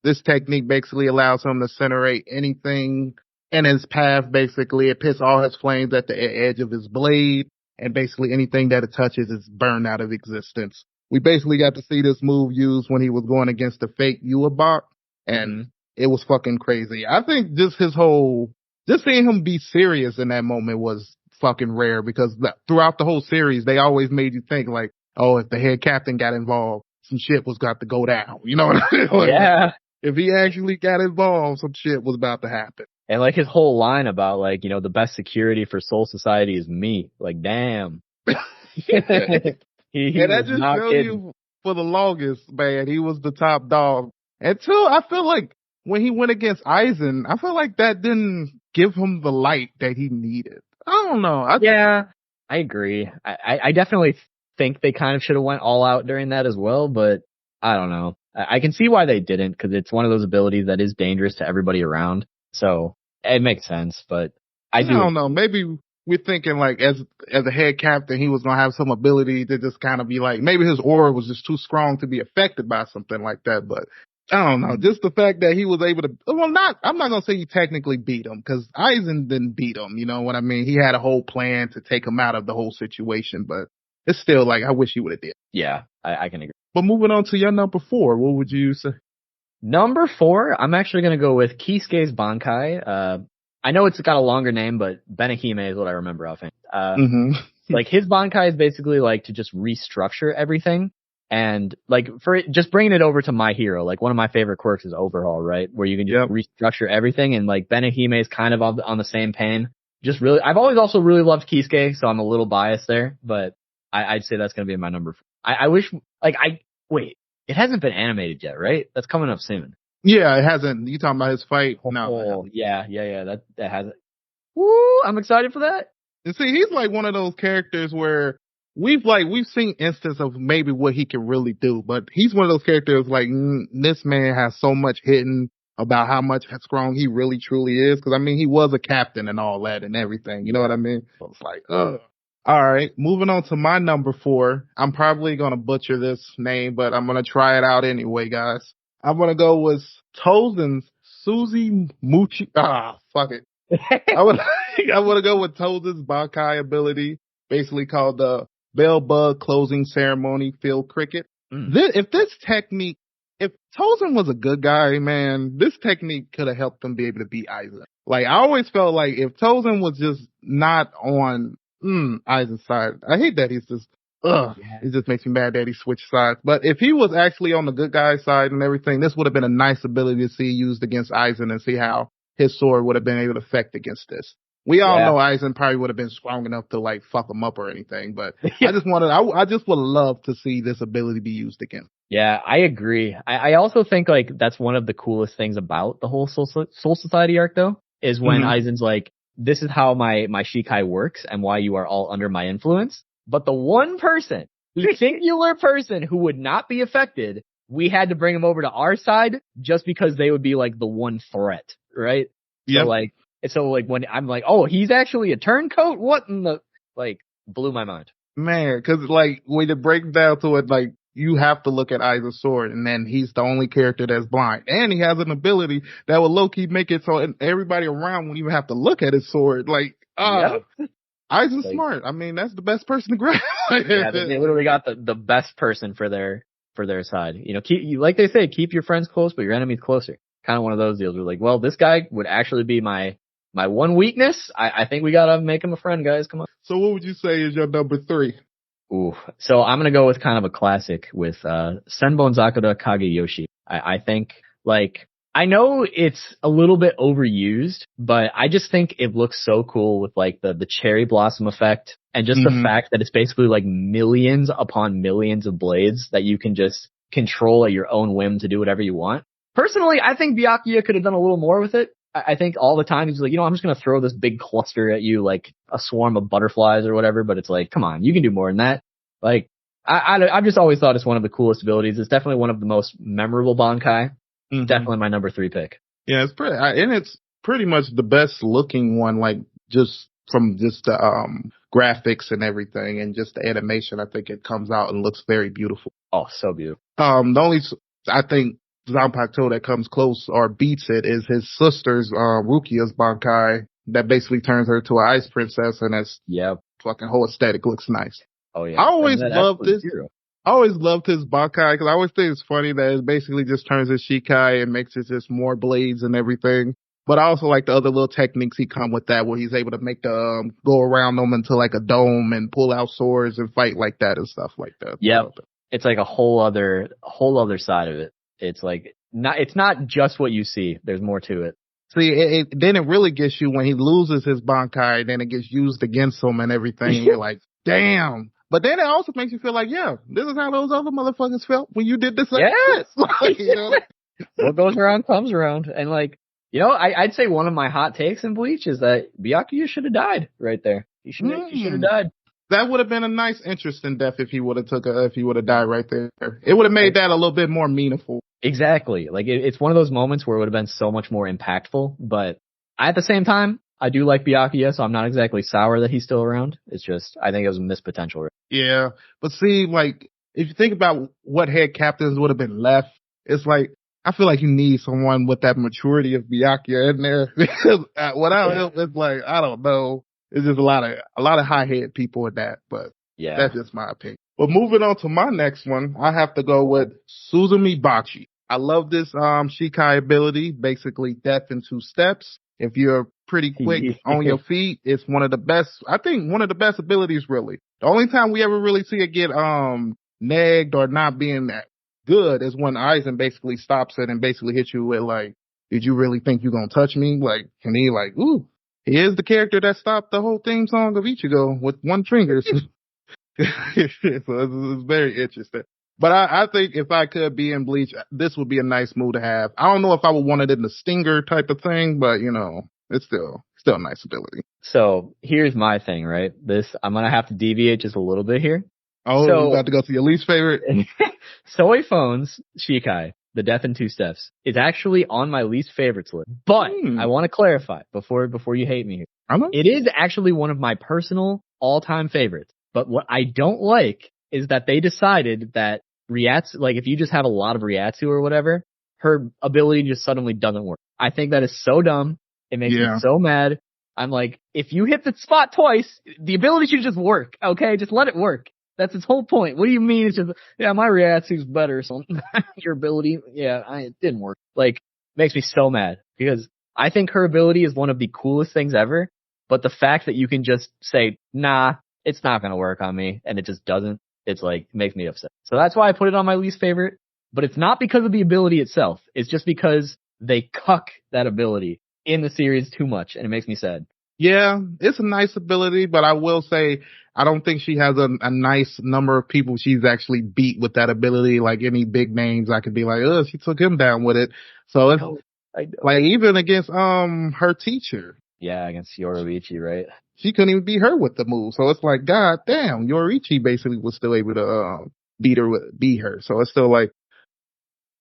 This technique basically allows him to incinerate anything in his path. Basically, it pits all his flames at the edge of his blade, and basically anything that it touches is burned out of existence. We basically got to see this move used when he was going against the fake Yuabak, and it was fucking crazy. I think just seeing him be serious in that moment was fucking rare because throughout the whole series, they always made you think like, oh, if the head captain got involved, some shit was got to go down. You know what I mean? Like, yeah. If he actually got involved, some shit was about to happen. And like his whole line about like, you know, the best security for Soul Society is me. Like, damn. He and that just tells you for the longest, man, he was the top dog. Until I feel like when he went against Aizen, I feel like that didn't give him the light that he needed. I don't know. I agree. I definitely think they kind of should have went all out during that as well, but I don't know. I can see why they didn't because it's one of those abilities that is dangerous to everybody around. So it makes sense, but I don't know. Maybe we're thinking like as a head captain, he was going to have some ability to just kind of be like, maybe his aura was just too strong to be affected by something like that. But I don't know. Just the fact that he was able to, I'm not going to say he technically beat him because Aizen didn't beat him. You know what I mean? He had a whole plan to take him out of the whole situation, but it's still like, I wish he would have did. Yeah, I can agree. But moving on to your number 4, what would you say? Number 4, I'm actually going to go with Kisuke's Bankai. I know it's got a longer name, but Benihime is what I remember offhand. Like his Bankai is basically like to just restructure everything. And like just bringing it over to My Hero, like one of my favorite quirks is Overhaul, right? Where you can just restructure everything. And like Benihime is kind of on the same pain. Just really, I've always also really loved Kisuke, so I'm a little biased there, but I'd say that's going to be my number 4. I wish, wait, it hasn't been animated yet, right? That's coming up soon. Yeah, it hasn't. You talking about his fight? No. Yeah. That hasn't. Woo! I'm excited for that. And see, he's like one of those characters where we've seen instance of maybe what he can really do, but he's one of those characters like this man has so much hidden about how much strong he really truly is. Because I mean, he was a captain and all that and everything. You know what I mean? So it's like, ugh. All right, moving on to my number 4. I'm probably going to butcher this name, but I'm going to try it out anyway, guys. I'm going to go with Tozen's Suzy Muchi. Fuck it. I want to go with Tozen's Bankai ability, basically called the Bell Bug Closing Ceremony Field Cricket. If Tozen was a good guy, man, this technique could have helped him be able to beat Aizen. Like, I always felt like if Tozen was just not on Aizen's side. I hate that he's just, it just makes me mad that he switched sides. But if he was actually on the good guy's side and everything, this would have been a nice ability to see used against Aizen and see how his sword would have been able to affect against this. We all know Aizen probably would have been strong enough to like fuck him up or anything, but I just would love to see this ability be used again. Yeah, I agree. I also think like that's one of the coolest things about the whole Soul Society arc though, is when Aizen's like, this is how my Shikai works and why you are all under my influence. But the one person, the singular person who would not be affected, we had to bring him over to our side just because they would be like the one threat, right? Yeah. So like when I'm like, oh, he's actually a turncoat? What in the, like, blew my mind. Man, cause like when it breaks down to it, like you have to look at Aiza's sword, and then he's the only character that's blind. And he has an ability that will low-key make it so everybody around won't even have to look at his sword. Like, Yep. Aiza's smart. I mean, that's the best person to grab. Yeah, they literally got the best person for their side. You know, like they say, keep your friends close, but your enemies closer. Kind of one of those deals. We're like, well, this guy would actually be my one weakness. I think we gotta make him a friend, guys. Come on. So what would you say is your number 3? Ooh. So I'm gonna go with kind of a classic with Senbon Zakura Kageyoshi. I think, like, I know it's a little bit overused, but I just think it looks so cool with like the cherry blossom effect and just the fact that it's basically like millions upon millions of blades that you can just control at your own whim to do whatever you want. Personally, I think Byakuya could have done a little more with it. I think all the time he's like, I'm just going to throw this big cluster at you like a swarm of butterflies or whatever, but it's like, come on, you can do more than that. Like, I've just always thought it's one of the coolest abilities. It's definitely one of the most memorable Bankai. Definitely my number 3 pick. Yeah, it's pretty much the best looking one, like just from just the graphics and everything and just the animation. I think it comes out and looks very beautiful. Oh, so beautiful. The only, I think, Zanpakuto that comes close or beats it is his sister's, Rukia's Bankai that basically turns her to an ice princess, and that's fucking whole aesthetic looks nice. Oh yeah. I always loved this. I always loved his Bankai because I always think it's funny that it basically just turns his Shikai and makes it just more blades and everything. But I also like the other little techniques he come with that where he's able to make the, go around them into like a dome and pull out swords and fight like that and stuff like that. Yeah. It's like a whole other side of it. It's like, it's not just what you see. There's more to it. See, then it really gets you when he loses his Bankai, then it gets used against him and everything. You're like, damn. But then it also makes you feel like, yeah, this is how those other motherfuckers felt when you did this. Yes. Like, you know? What goes around comes around. And like, I'd say one of my hot takes in Bleach is that Byakuya should have died right there. He should have died. That would have been a nice, interesting death if he would have died right there. It would have made that a little bit more meaningful. Exactly. Like it's one of those moments where it would have been so much more impactful. But at the same time, I do like Byakuya, so I'm not exactly sour that he's still around. It's just, I think it was a missed potential. Yeah. But see, like, if you think about what head captains would have been left, it's like, I feel like you need someone with that maturity of Byakuya in there. Because without him, it's like, I don't know. It's just a lot of high-head people in that, but that's just my opinion. But moving on to my next one, I have to go with Suzumi Bachi. I love this Shikai ability, basically death in 2 steps. If you're pretty quick on your feet, it's one of the best abilities, really. The only time we ever really see it get negged or not being that good is when Aizen basically stops it and basically hits you with like, did you really think you're gonna touch me? Like, and he like, ooh, he is the character that stopped the whole theme song of Ichigo with one finger. So it's very interesting. But I think if I could be in Bleach, this would be a nice move to have. I don't know if I would want it in the Stinger type of thing, but it's still a nice ability. So here's my thing, right? I'm going to have to deviate just a little bit here. Oh, so, you got to go to your least favorite? Soy Phone's Shikai, the death in 2 steps, is actually on my least favorites list. But I want to clarify before you hate me here. It is actually one of my personal all-time favorites. But what I don't like is that they decided that Ryatsu, like if you just have a lot of Ryatsu or whatever, her ability just suddenly doesn't work. I think that is so dumb. It makes me so mad. I'm like, if you hit the spot twice, the ability should just work, okay? Just let it work. That's its whole point. What do you mean it's just, my Ryatsu's better, so your ability, it didn't work. Like, makes me so mad because I think her ability is one of the coolest things ever, but the fact that you can just say, nah, it's not gonna work on me, and it just doesn't, it's like, makes me upset. So that's why I put it on my least favorite, but it's not because of the ability itself. It's just because they cuck that ability in the series too much, and it makes me sad. Yeah, it's a nice ability, but I will say I don't think she has a nice number of people she's actually beat with that ability. Like any big names, I could be like, she took him down with it. So it's like even against her teacher. Yeah, against Yoruichi, right? She couldn't even beat her with the move. So it's like, god damn, Yoruichi basically was still able to beat her. So it's still like,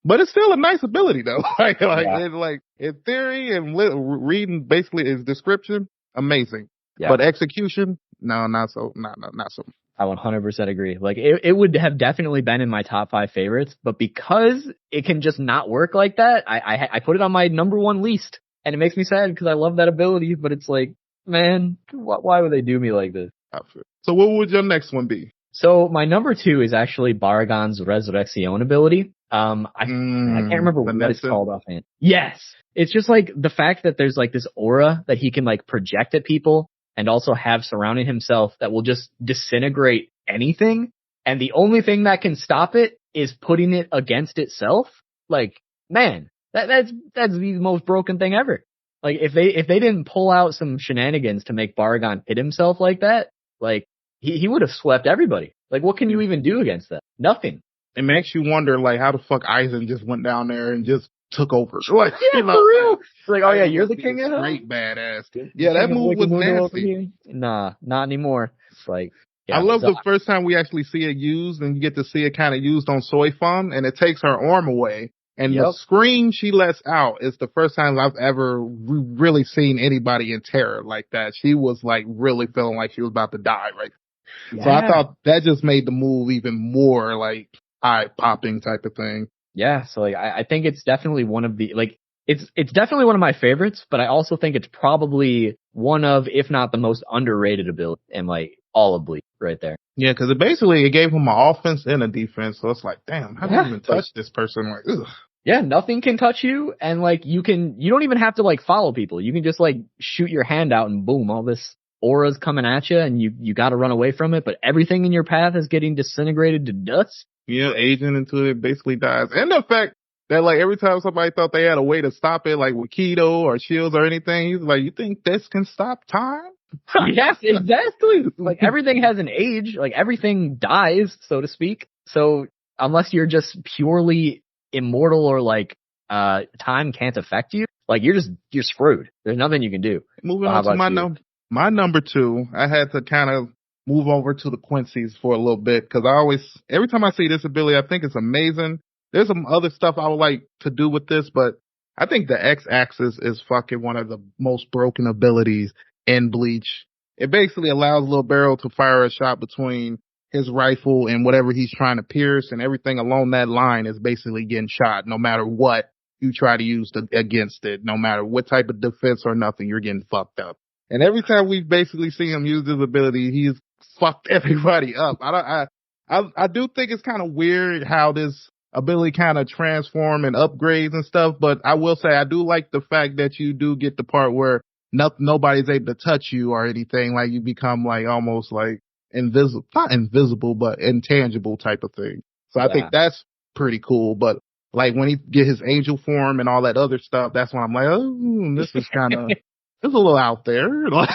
but it's still a nice ability though. Like in theory and reading basically his description, amazing. Yeah. But execution, no, not so. I 100% agree. Like it would have definitely been in my top 5 favorites, but because it can just not work like that, I put it on my number 1 least, and it makes me sad because I love that ability. But it's like, man, why would they do me like this? So what would your next one be? So my number 2 is actually Baragon's Resurrection ability. I can't remember what it's called offhand. Yes. It's just like the fact that there's like this aura that he can like project at people and also have surrounding himself that will just disintegrate anything. And the only thing that can stop it is putting it against itself. Like, man, that's the most broken thing ever. Like if they didn't pull out some shenanigans to make Baragon hit himself like that, like he would have swept everybody. Like what can you even do against that? Nothing. It makes you wonder, like, how the fuck Aizen just went down there and just took over. Like, yeah, for real. It's like, oh yeah, you're the king of straight badass. Yeah, that move was nasty. Nah, not anymore. It's like, yeah, I love the first time we actually see it used, and you get to see it kind of used on Soy Fun, and it takes her arm away. And the scream she lets out is the first time I've ever really seen anybody in terror like that. She was like really feeling like she was about to die, right? Yeah. So I thought that just made the move even more like eye-popping type of thing. Yeah, so like I think it's definitely one of the like it's definitely one of my favorites, but I also think it's probably one of, if not the most underrated ability in like all of Bleach right there. Yeah, because it gave him an offense and a defense, so it's like, damn, how do you even touch this person? Like, ugh. Yeah, nothing can touch you, and like you don't even have to like follow people. You can just like shoot your hand out and boom, all this aura's coming at you, and you got to run away from it. But everything in your path is getting disintegrated to dust. Yeah, aging until it basically dies. And the fact that like every time somebody thought they had a way to stop it, like with Keto or shields or anything, he's like, you think this can stop time? Yes, exactly. Like everything has an age, like everything dies, so to speak. So unless you're just purely immortal or like time can't affect you, like you're screwed. There's nothing you can do. Moving on to my number 2, I had to kind of move over to the Quincy's for a little bit because every time I see this ability, I think it's amazing. There's some other stuff I would like to do with this, but I think the X-axis is fucking one of the most broken abilities in Bleach. It basically allows Lil Barrel to fire a shot between his rifle and whatever he's trying to pierce, and everything along that line is basically getting shot no matter what you try to use against it. No matter what type of defense or nothing, you're getting fucked up. And every time we basically see him use this ability, he's fucked everybody up. I do think it's kind of weird how this ability kind of transform and upgrades and stuff, but I will say I do like the fact that you do get the part where nobody's able to touch you or anything. Like you become like almost like invisible, not invisible, but intangible type of thing. So I think that's pretty cool. But like when he get his angel form and all that other stuff, that's when I'm like, oh, this is kind of, it's a little out there. But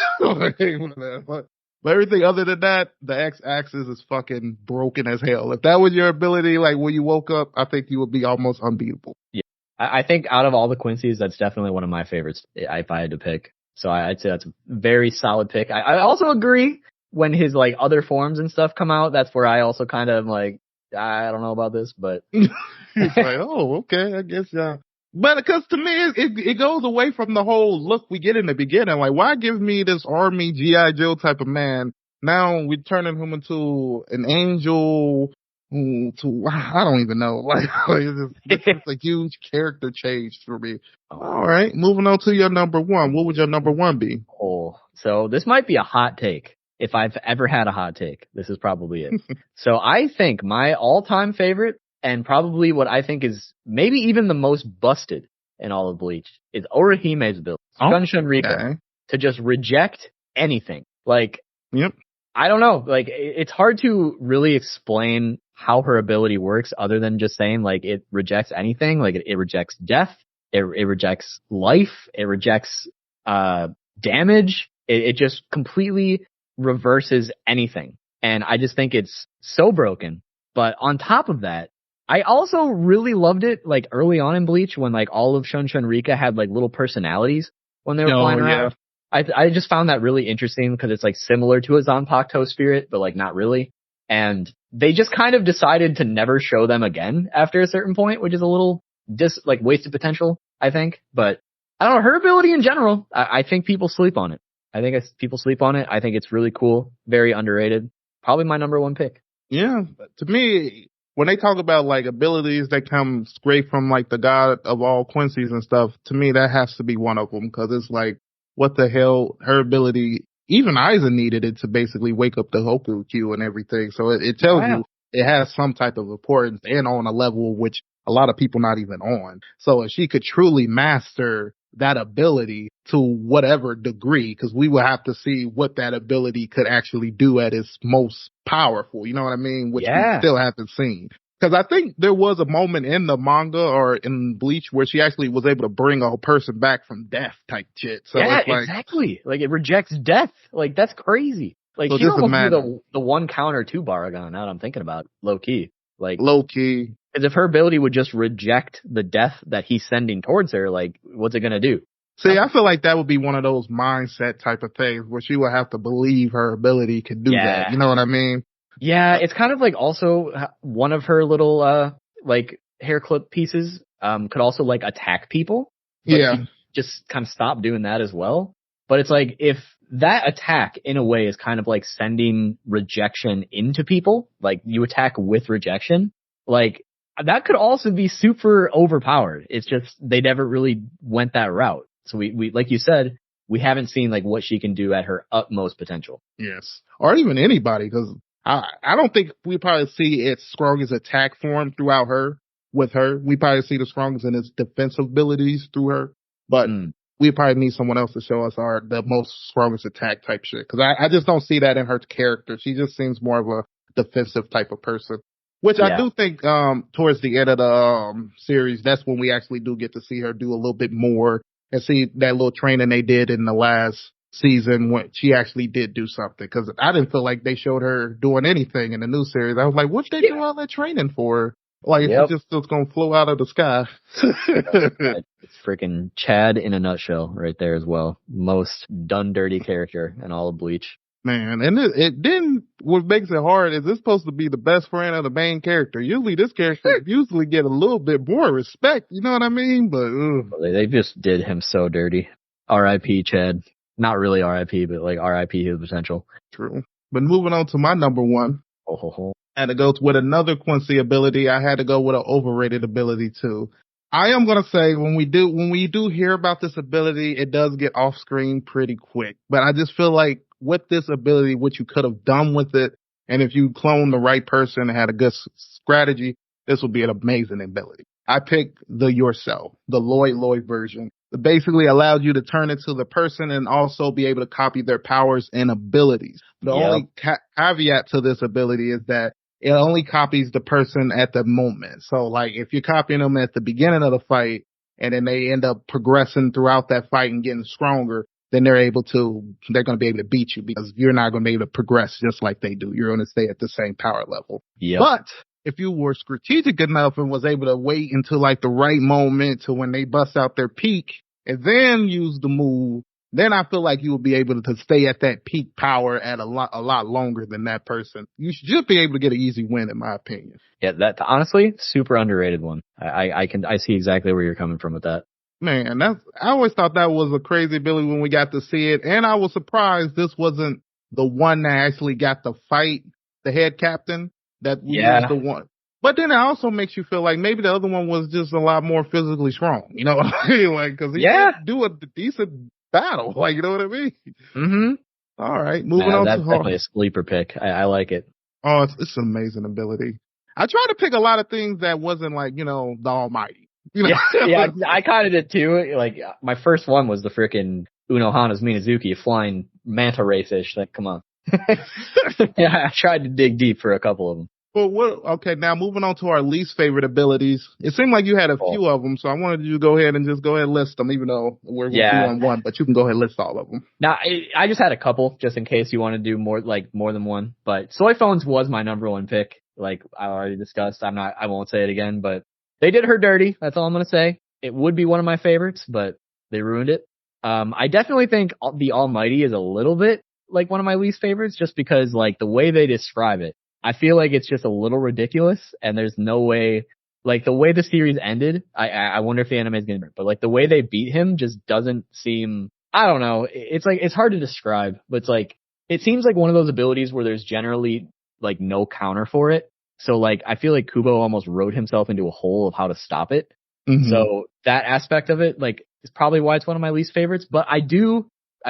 everything other than that, the X-axis is fucking broken as hell. If that was your ability, like when you woke up, I think you would be almost unbeatable. Yeah. I think out of all the Quincy's, that's definitely one of my favorites if I had to pick. So I'd say that's a very solid pick. I also agree when his like other forms and stuff come out, that's where I also kind of like, I don't know about this, but. It's like, oh, okay, I guess, yeah. But because to me, it goes away from the whole look we get in the beginning. Like, why give me this army G.I. Joe type of man? Now we're turning him into an angel. I don't even know. Like it's just a huge character change for me. All right, moving on to your number 1. What would your number 1 be? Oh, so this might be a hot take. If I've ever had a hot take, this is probably it. So I think my all-time favorite, and probably what I think is maybe even the most busted in all of Bleach, is Orihime's ability, Shun Rika, to just reject anything. Like, I don't know. Like, it's hard to really explain how her ability works other than just saying, like, it rejects anything. Like, it rejects death. It rejects life. It rejects damage. It just completely reverses anything. And I just think it's so broken. But on top of that, I also really loved it, like, early on in Bleach when, like, all of Shun Rika had, like, little personalities when they were flying around. I just found that really interesting because it's, like, similar to a Zanpakuto spirit, but, like, not really. And they just kind of decided to never show them again after a certain point, which is a little, wasted potential, I think. But, I don't know, her ability in general, I think people sleep on it. I think people sleep on it. I think it's really cool, very underrated. probably my number one pick. Yeah, to me, when they talk about like abilities that come straight from like the god of all Quincy's and stuff, to me that has to be one of them because it's like, what the hell, her ability. Even Aizen needed it to basically wake up the Hokukyū and everything. So it tells you it has some type of importance and on a level which a lot of people not even on. So if she could truly master that ability to whatever degree, because we will have to see what that ability could actually do at its most powerful, you know what I mean? Which we still haven't seen. Because I think there was a moment in the manga or in Bleach where she actually was able to bring a person back from death type shit. So yeah, it's like, exactly. Like it rejects death. Like that's crazy. Like so she almost do the one counter to Baragon. Now that I'm thinking about low key. Like low key. Because if her ability would just reject the death that he's sending towards her, like what's it gonna do? See, I feel like that would be one of those mindset type of things where she would have to believe her ability could do that. You know what I mean? Yeah, it's kind of like also one of her little like hair clip pieces could also like attack people. Yeah. Just kind of stop doing that as well. But it's like if that attack in a way is kind of like sending rejection into people, like you attack with rejection, like that could also be super overpowered. It's just they never really went that route. So we like you said, we haven't seen like what she can do at her utmost potential. Yes. Or even anybody, because I don't think we probably see its strongest attack form throughout her. With her, we probably see the strongest in its defensive abilities through her. But we probably need someone else to show us the most strongest attack type shit. Because I just don't see that in her character. She just seems more of a defensive type of person. Which I do think towards the end of the series, that's when we actually do get to see her do a little bit more and see that little training they did in the last season when she actually did do something. Because I didn't feel like they showed her doing anything in the new series. I was like, what'd they do all that training for? Like, it's just going to flow out of the sky. It's freaking Chad in a nutshell right there as well. Most done dirty character in all of Bleach. Man, and it then what makes it hard is it's supposed to be the best friend of the main character. Usually this character get a little bit more respect, you know what I mean? But they just did him so dirty. R.I.P. Chad. Not really R.I.P., but like R.I.P. his potential. True. But moving on to my number one. I had to go with another Quincy ability. I had to go with an overrated ability too. I am going to say when we do hear about this ability, it does get off screen pretty quick. But I just feel like with this ability, what you could have done with it, and if you clone the right person and had a good strategy, this would be an amazing ability. I picked the Yourself, the Lloyd version. It basically allowed you to turn into the person and also be able to copy their powers and abilities. The only caveat to this ability is that it only copies the person at the moment. So like if you're copying them at the beginning of the fight and then they end up progressing throughout that fight and getting stronger, then they're going to be able to beat you because you're not going to be able to progress just like they do. You're going to stay at the same power level. But if you were strategic enough and was able to wait until like the right moment to when they bust out their peak and then use the move, then I feel like you will be able to stay at that peak power at a lot longer than that person. You should be able to get an easy win, in my opinion. Yeah, that honestly, super underrated one. I see exactly where you're coming from with that. Man, I always thought that was a crazy ability when we got to see it, and I was surprised this wasn't the one that actually got to fight the head captain. That was the one. But then it also makes you feel like maybe the other one was just a lot more physically strong. You know what I mean? Like, because he did do a decent battle. Like, you know what I mean? Mm-hmm. All right, moving on. That's definitely a sleeper pick. I like it. Oh, it's an amazing ability. I tried to pick a lot of things that wasn't like, the Almighty. You know? Yeah, I kind of did too. Like, my first one was the frickin' Unohana's Minazuki, flying manta ray-fish. Like, come on. Yeah, I tried to dig deep for a couple of them. Well, okay, now moving on to our least favorite abilities. It seemed like you had a few of them, so I wanted you to go ahead and list them, even though we're 2-on-1, but you can go ahead and list all of them. Now, I just had a couple, just in case you want to do more than one, but Soy Phones was my number one pick, like I already discussed. I won't say it again, but they did her dirty. That's all I'm going to say. It would be one of my favorites, but they ruined it. I definitely think the Almighty is a little bit like one of my least favorites, just because like the way they describe it, I feel like it's just a little ridiculous, and there's no way, like the way the series ended, I wonder if the anime is going to, but like the way they beat him just doesn't seem, I don't know. It's like, it's hard to describe, but it's like, it seems like one of those abilities where there's generally like no counter for it. So like I feel like Kubo almost wrote himself into a hole of how to stop it. Mhm. So that aspect of it, like, is probably why it's one of my least favorites. But I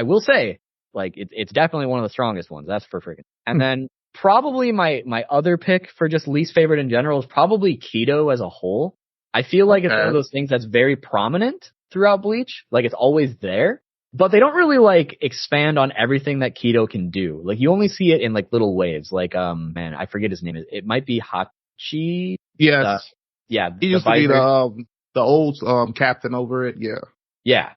will say, like, it's definitely one of the strongest ones. That's for freaking. And then probably my other pick for just least favorite in general is probably Keto as a whole. I feel like it's one of those things that's very prominent throughout Bleach. Like, it's always there. But they don't really like expand on everything that Keto can do. Like, you only see it in like little waves. Like, man, I forget his name. It might be Hachi. Yes. Yeah. He used to be the old captain over it. Yeah. Yeah.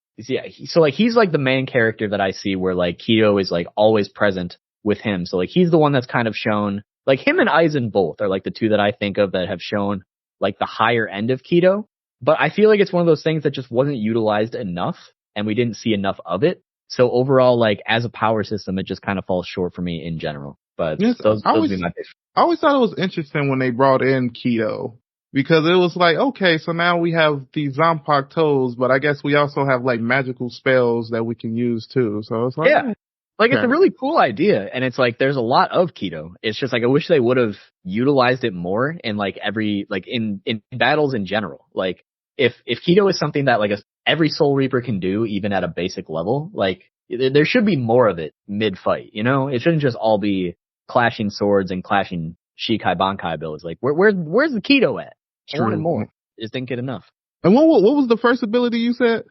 So like he's like the main character that I see where like Keto is like always present with him. So like he's the one that's kind of shown, like him and Aizen both are like the two that I think of that have shown like the higher end of Keto. But I feel like it's one of those things that just wasn't utilized enough and we didn't see enough of it. So overall, like as a power system, it just kind of falls short for me in general. But yes, those would be my favorite. I always thought it was interesting when they brought in Keto. Because it was like, okay, so now we have these Zanpakutos, but I guess we also have like magical spells that we can use too. So it's like, yeah, like it's a really cool idea. And it's like, there's a lot of Keto. It's just like, I wish they would have utilized it more in like in battles in general. Like if Keto is something that like every Soul Reaper can do, even at a basic level, like there should be more of it mid fight, you know? It shouldn't just all be clashing swords and clashing Shikai Bankai abilities. Like where's the Keto at? I wanted more. Just didn't get enough. And what was the first ability you said?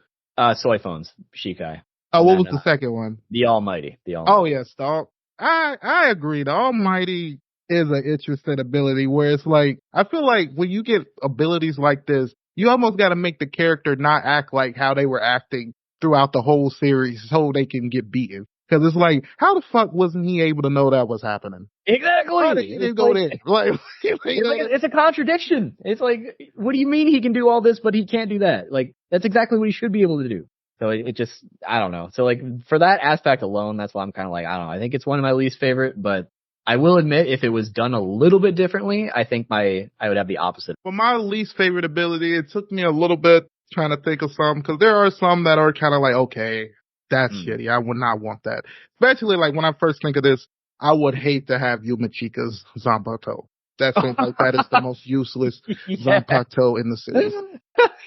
Soy phones, Shikai. Oh, what was the second one? The Almighty. Oh yes, dog. I agree. The Almighty is an interesting ability where it's like, I feel like when you get abilities like this, you almost got to make the character not act like how they were acting throughout the whole series so they can get beaten. Cause it's like, how the fuck wasn't he able to know that was happening? Exactly. He didn't go there. Like, it's a contradiction. It's like, what do you mean he can do all this, but he can't do that? Like, that's exactly what he should be able to do. So it just, I don't know. So like, for that aspect alone, that's why I'm kind of like, I don't know. I think it's one of my least favorite, but I will admit if it was done a little bit differently, I think I would have the opposite. For my least favorite ability, it took me a little bit trying to think of some, cause there are some that are kind of like, okay, that's shitty. I would not want that. Especially like when I first think of this, I would hate to have Yumachika's Zanpakuto. That seems like that is the most useless Zanpakuto in the series.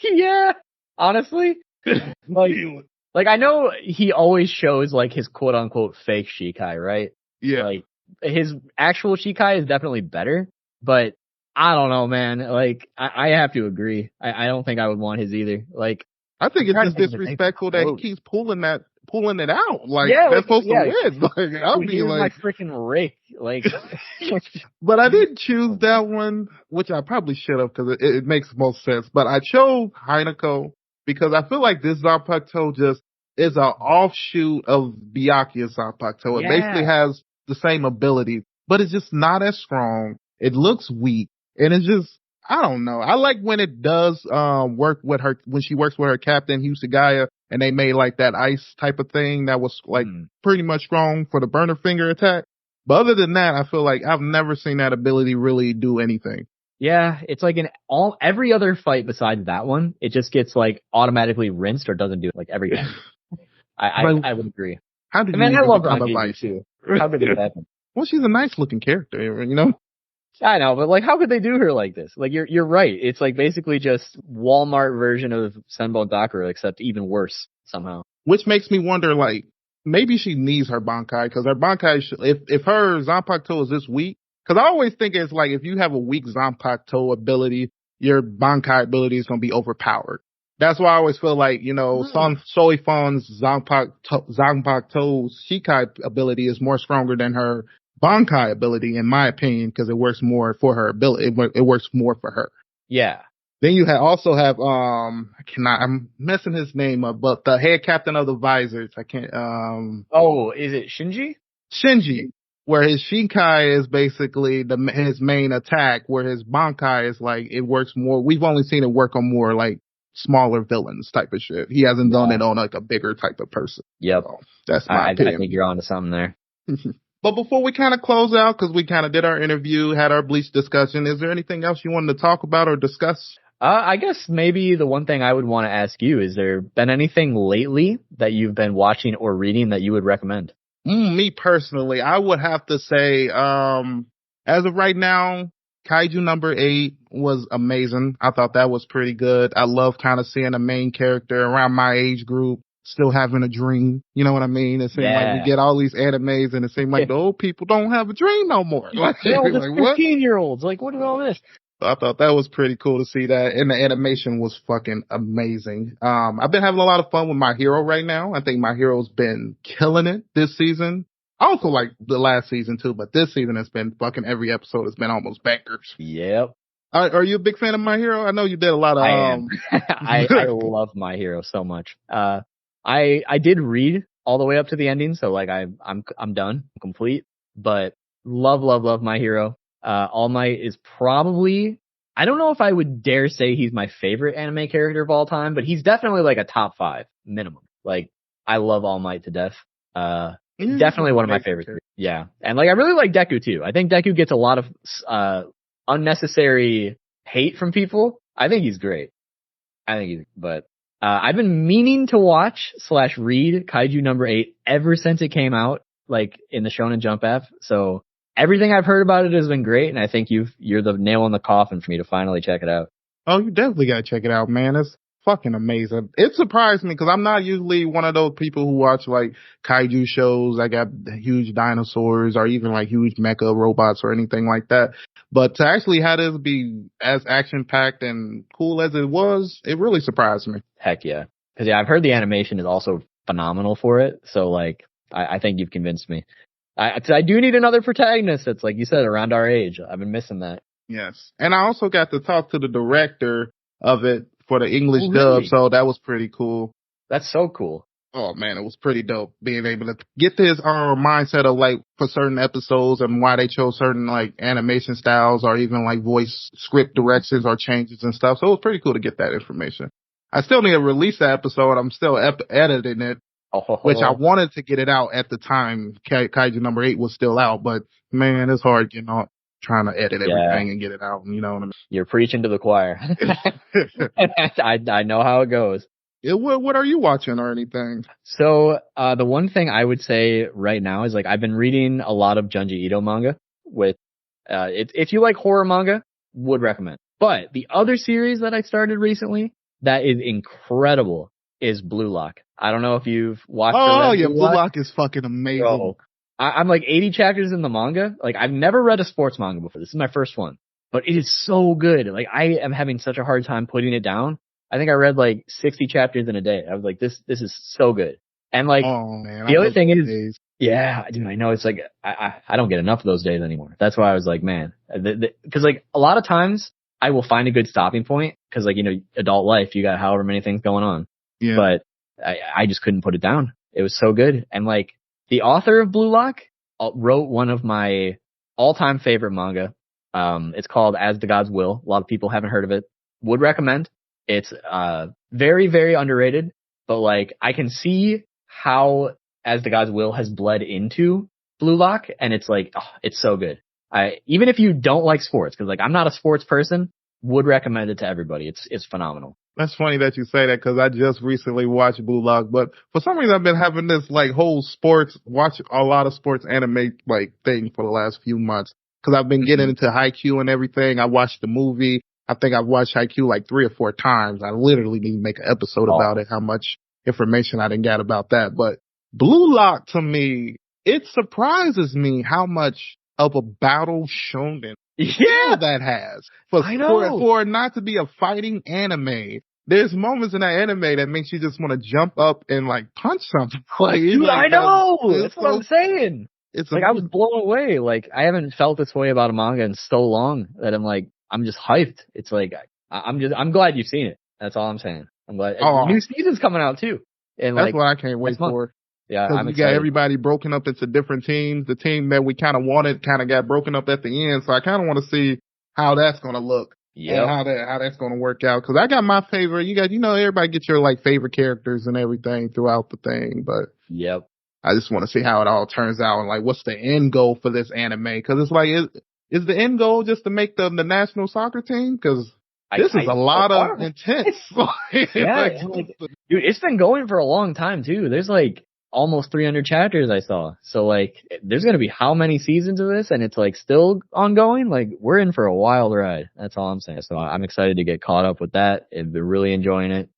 Yeah, honestly. Like I know he always shows like his quote unquote fake Shikai, right? Yeah. Like his actual Shikai is definitely better, but I don't know, man. Like I have to agree. I don't think I would want his either. Like I think it's just disrespectful that he keeps pulling it out. Like, they're supposed to win. Like, I'll be like, my freaking rake. Like, but I didn't choose that one, which I probably should have because it makes most sense. But I chose Hinako because I feel like this Zanpakuto just is an offshoot of Byakuya's Zanpakuto. It basically has the same ability, but it's just not as strong. It looks weak, and it's just, I don't know. I like when it does work with her, when she works with her captain, Husagaya, and they made like that ice type of thing that was like pretty much strong for the burner finger attack. But other than that, I feel like I've never seen that ability really do anything. Yeah, it's like in every other fight besides that one, it just gets like automatically rinsed or doesn't do it like every time. I would agree. How did I love Rangiyu too. How did it happen? Well, she's a nice looking character, you know? I know, but like, how could they do her like this? Like, you're right. It's like basically just Walmart version of Senbon Dakura, except even worse somehow. Which makes me wonder, like, maybe she needs her Bankai, because her Bankai, if her Zanpakuto is this weak, because I always think it's like, if you have a weak Zanpakuto ability, your Bankai ability is going to be overpowered. That's why I always feel like, you know, Soifon's Zanpakuto's Shikai ability is more stronger than her Bankai ability, in my opinion, because it works more for her ability. It works more for her. Yeah. Then you also have, I'm messing his name up, but the head captain of the Visors, I can't, oh, is it Shinji? Shinji, where his Shikai is basically his main attack, where his Bankai is like, it works more. We've only seen it work on more like smaller villains type of shit. He hasn't done it on like a bigger type of person. Yep. So that's my opinion. I think you're onto something there. But before we kind of close out, because we kind of did our interview, had our Bleach discussion, is there anything else you wanted to talk about or discuss? I guess maybe the one thing I would want to ask you, is there been anything lately that you've been watching or reading that you would recommend? Me personally, I would have to say, as of right now, Kaiju number 8 was amazing. I thought that was pretty good. I love kind of seeing a main character around my age group still having a dream. You know what I mean? It seems like we Yeah. get all these animes and it seems like the old people don't have a dream no more. Like, They're all just like what? 15-year-olds. Like, what is all this? I thought that was pretty cool to see that. And the animation was fucking amazing. I've been having a lot of fun with My Hero right now. I think My Hero's been killing it this season. I also like the last season too, but this season has been fucking every episode has been almost bangers. Yep. Are you a big fan of My Hero? I know you did a lot of, I am. I love My Hero so much. I did read all the way up to the ending, so like I'm done, I'm complete, but love My Hero. All Might is probably, I don't know if I would dare say he's my favorite anime character of all time, but he's definitely like a top 5 minimum. Like, I love All Might to death. Definitely one of my favorites. Yeah. And like, I really like Deku too. I think Deku gets a lot of, unnecessary hate from people. I think he's great. But I've been meaning to watch / read Kaiju number 8 ever since it came out, like in the Shonen Jump app. So everything I've heard about it has been great, and I think you're the nail in the coffin for me to finally check it out. Oh, you definitely gotta check it out, man. It's fucking amazing. It surprised me because I'm not usually one of those people who watch like kaiju shows. I got huge dinosaurs or even like huge mecha robots or anything like that. But to actually have this be as action packed and cool as it was, it really surprised me. Heck yeah. Cause yeah, I've heard the animation is also phenomenal for it. So like, I think you've convinced me. I do need another protagonist that's, like you said, around our age. I've been missing that. Yes. And I also got to talk to the director of it for the English dub, so that was pretty cool. That's so cool. Oh man, it was pretty dope being able to get this mindset of like for certain episodes and why they chose certain like animation styles or even like voice script directions or changes and stuff. So it was pretty cool to get that information. I still need to release that episode. I'm still editing it. Which I wanted to get it out at the time Kaiju number 8 was still out, but man, it's hard, trying to edit everything and get it out. You know what I mean? You're preaching to the choir. I know how it goes. What are you watching or anything? So, the one thing I would say right now is like, I've been reading a lot of Junji Ito manga with, if you like horror manga, would recommend. But the other series that I started recently that is incredible is Blue Lock. I don't know if you've watched it. Oh, yeah, Blue Lock is fucking amazing. Bro, I'm like 80 chapters in the manga. Like, I've never read a sports manga before. This is my first one. But it is so good. Like, I am having such a hard time putting it down. I think I read like 60 chapters in a day. I was like, this is so good. And like, the other thing is, yeah, dude, I know it's like, I don't get enough of those days anymore. That's why I was like, man, cause like a lot of times I will find a good stopping point. Cause like, adult life, you got however many things going on. Yeah. But I just couldn't put it down. It was so good. And like the author of Blue Lock wrote one of my all-time favorite manga. It's called As the Gods Will. A lot of people haven't heard of it. Would recommend. It's very, very underrated, but like I can see how As the Gods Will has bled into Blue Lock, and it's like, it's so good. Even if you don't like sports, because like I'm not a sports person, would recommend it to everybody. It's phenomenal. That's funny that you say that because I just recently watched Blue Lock, but for some reason I've been having this like whole watch a lot of sports anime like thing for the last few months because I've been getting into Haikyuu and everything. I watched the movie. I think I've watched Haikyuu like 3 or 4 times. I literally need to make an episode about it, how much information I didn't get about that. But Blue Lock to me, it surprises me how much of a battle shonen that has. I know. For it not to be a fighting anime, there's moments in that anime that makes you just want to jump up and like punch something. Dude, I know. That's what I'm saying. It's like I was blown away. Like I haven't felt this way about a manga in so long that I'm just hyped. It's like I'm glad you've seen it. That's all I'm saying. I'm glad. New season's coming out too. And that's what I can't wait for. Yeah, I'm excited. Got everybody broken up into different teams. The team that we kind of wanted kind of got broken up at the end. So I kind of want to see how that's going to look. Yeah. And how that's going to work out. Cause I got my favorite. Everybody get your like favorite characters and everything throughout the thing. But yep. I just want to see how it all turns out and like what's the end goal for this anime. Cause it's like, is the end goal just to make the national soccer team? Cause this is a lot of intense. Yeah. Dude, it's been going for a long time too. There's like, almost 300 chapters I saw. So like, there's going to be how many seasons of this, and it's like still ongoing? Like, we're in for a wild ride. That's all I'm saying. So I'm excited to get caught up with that. I've been really enjoying it.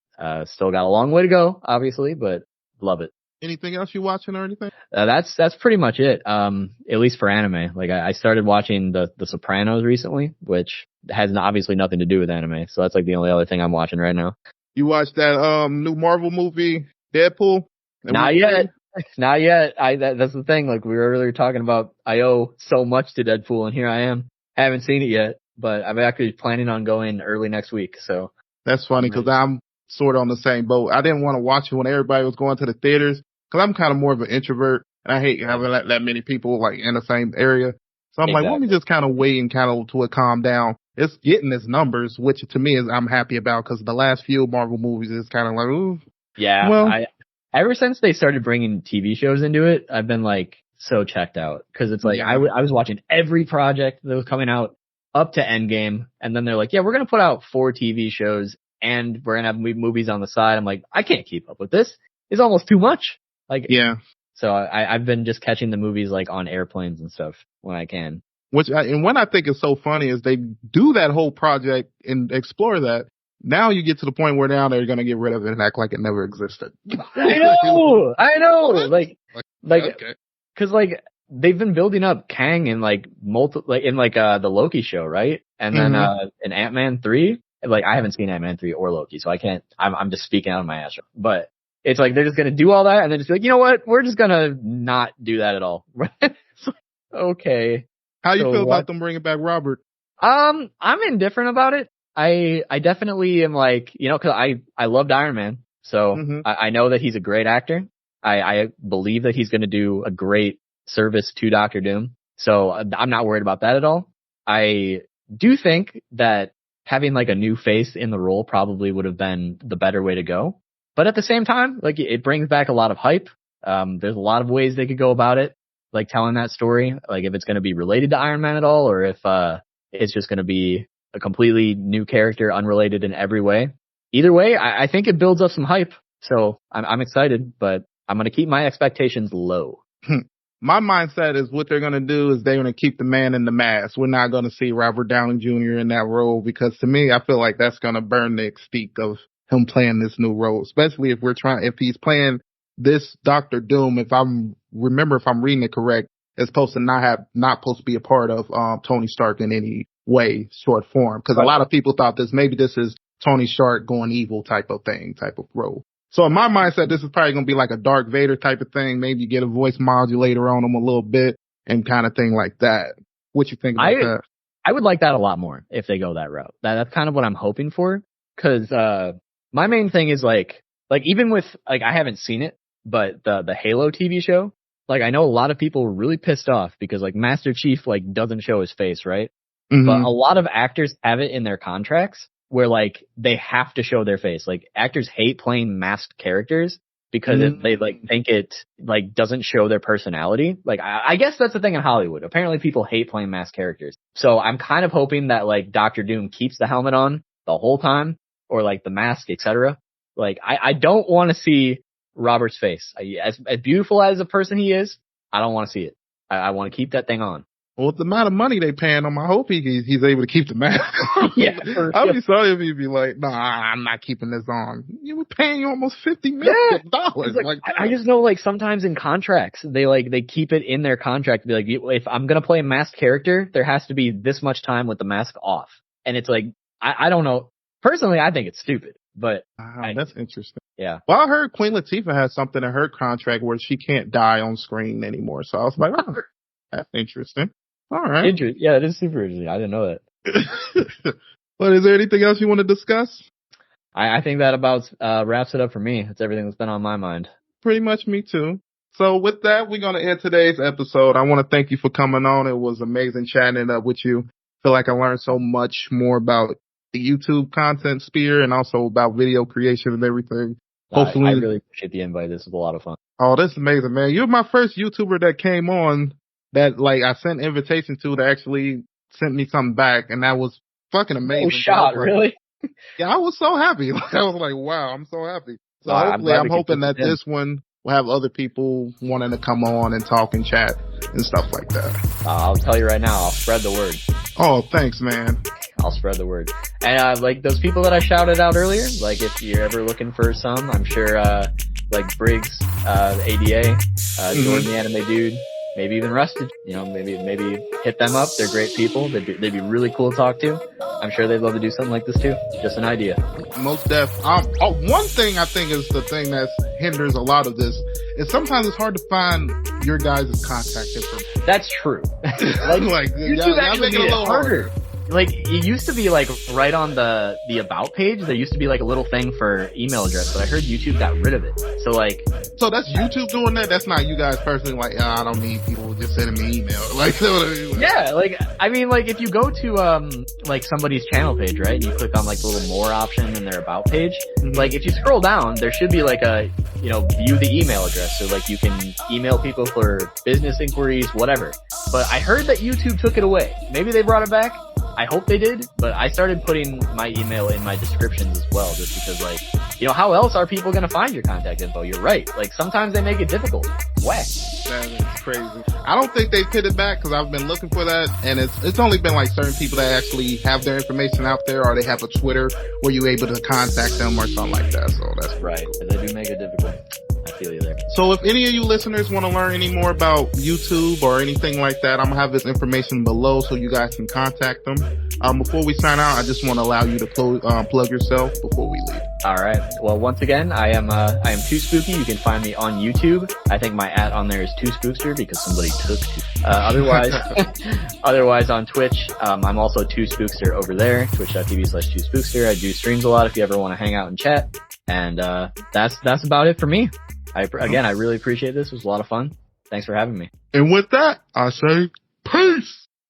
Still got a long way to go, obviously, but love it. Anything else you watching or anything? That's pretty much it. At least for anime. Like I started watching the Sopranos recently, which has obviously nothing to do with anime. So that's like the only other thing I'm watching right now. You watched that new Marvel movie, Deadpool? Not yet. Not yet. That's the thing. Like we were earlier talking about, I owe so much to Deadpool, and here I am. Haven't seen it yet, but I'm actually planning on going early next week. So that's funny because I'm sort of on the same boat. I didn't want to watch it when everybody was going to the theaters because I'm kind of more of an introvert, and I hate having that many people like in the same area. So I'm like, let me just kind of wait and kind of till it calm down. It's getting its numbers, which to me is I'm happy about because the last few Marvel movies is kind of like, ooh. Yeah. Well, ever since they started bringing TV shows into it, I've been like so checked out because it's like I was watching every project that was coming out up to Endgame, and then they're like, yeah, we're gonna put out 4 TV shows and we're gonna have movies on the side. I'm like, I can't keep up with this. It's almost too much. Like, yeah. So I've been just catching the movies like on airplanes and stuff when I can. And what I think is so funny is they do that whole project and explore that. Now you get to the point where now they're going to get rid of it and act like it never existed. I know. Like, okay. Cause like they've been building up Kang in like the Loki show, right? And then, in Ant-Man 3, like I haven't seen Ant-Man 3 or Loki, so I'm just speaking out of my ass. But it's like they're just going to do all that and then just be like, you know what? We're just going to not do that at all. It's like, okay. How you feel about them bringing back Robert? I'm indifferent about it. I definitely am like, you know, cause I loved Iron Man. So I know that he's a great actor. I believe that he's going to do a great service to Doctor Doom. So I'm not worried about that at all. I do think that having like a new face in the role probably would have been the better way to go. But at the same time, like it brings back a lot of hype. There's a lot of ways they could go about it, like telling that story, like if it's going to be related to Iron Man at all, or if it's just going to be a completely new character, unrelated in every way. Either way, I think it builds up some hype. So I'm excited, but I'm going to keep my expectations low. My mindset is what they're going to do is they're going to keep the man in the mask. We're not going to see Robert Downey Jr. in that role because to me, I feel like that's going to burn the mystique of him playing this new role, especially if he's playing this Doctor Doom. If I'm reading it correct, it's supposed to not supposed to be a part of Tony Stark in any way, short form. Because a lot of people thought maybe this is Tony Stark going evil type of role. So in my mindset, this is probably going to be like a Darth Vader type of thing. Maybe you get a voice modulator on him a little bit and kind of thing like that. What you think about that? I would like that a lot more if they go that route. That's kind of what I'm hoping for. Cause, my main thing is like even with, like, I haven't seen it, but the Halo TV show, like, I know a lot of people were really pissed off because like Master Chief, like, doesn't show his face, right? But a lot of actors have it in their contracts where like they have to show their face. Like actors hate playing masked characters because they like think it like doesn't show their personality. Like I guess that's the thing in Hollywood. Apparently people hate playing masked characters. So I'm kind of hoping that like Doctor Doom keeps the helmet on the whole time or like the mask, etc. Like I don't want to see Robert's face. As beautiful as a person he is, I don't want to see it. I want to keep that thing on. Well, with the amount of money they paying him, I hope he's able to keep the mask. Yeah, I'd be sorry if he'd be like, nah, I'm not keeping this on. We're paying you almost $50 million. Like, I just know like sometimes in contracts, they keep it in their contract to be like, if I'm going to play a masked character, there has to be this much time with the mask off. And it's like, I don't know. Personally, I think it's stupid, but. That's interesting. Yeah. Well, I heard Queen Latifah has something in her contract where she can't die on screen anymore. So I was like, oh, that's interesting. All right. Yeah, it is super interesting. I didn't know that. But is there anything else you want to discuss? I think that about wraps it up for me. It's everything that's been on my mind. Pretty much me too. So with that, we're going to end today's episode. I want to thank you for coming on. It was amazing chatting up with you. I feel like I learned so much more about the YouTube content sphere and also about video creation and everything. Hopefully, I really appreciate the invite. This was a lot of fun. Oh, this is amazing, man. You're my first YouTuber that came on that like I sent invitation to that actually sent me something back, and that was fucking amazing. Oh, shot, really? Yeah, I was so happy. I was like, wow, I'm so happy. So hopefully I'm hoping that this one we'll have other people wanting to come on and talk and chat and stuff like that. I'll tell you right now, I'll spread the word. Oh, thanks, man. I'll spread the word. And, like those people that I shouted out earlier, like if you're ever looking for some, I'm sure, like Briggs, ADA, Jordan the Anime Dude, maybe even Rusted, you know, maybe hit them up. They're great people. They'd be really cool to talk to. I'm sure they'd love to do something like this too. Just an idea. Most def. One thing I think is the thing that hinders a lot of this is sometimes it's hard to find your guys' contact information. That's true. like YouTube actually made it harder. Like, it used to be like right on the about page, there used to be like a little thing for email address, but I heard YouTube got rid of it. So that's YouTube doing that? That's not you guys personally like, I don't need people just sending me email. Like, yeah, like, I mean, like if you go to, like somebody's channel page, right, and you click on like the little more option in their about page, like if you scroll down, there should be like a, you know, view the email address. So like you can email people for business inquiries, whatever. But I heard that YouTube took it away. Maybe they brought it back. I hope they did, but I started putting my email in my descriptions as well, just because, like, you know, how else are people going to find your contact info? You're right. Like, sometimes they make it difficult. Whack. That is crazy. I don't think they put it back because I've been looking for that, and it's only been like certain people that actually have their information out there, or they have a Twitter where you're able to contact them or something like that. So that's right. They do make it difficult. I feel you there. So if any of you listeners want to learn any more about YouTube or anything like that, I'm going to have this information below so you guys can contact them. Before we sign out, I just want to allow you to plug yourself before we leave. All right. Well, once again, I am 2Spooky. You can find me on YouTube. I think my @ on there is 2Spookster because somebody took otherwise on Twitch, I'm also 2Spookster over there, twitch.tv/2Spookster. I do streams a lot if you ever want to hang out and chat. And, that's about it for me. I really appreciate this. It was a lot of fun. Thanks for having me. And with that, I say peace.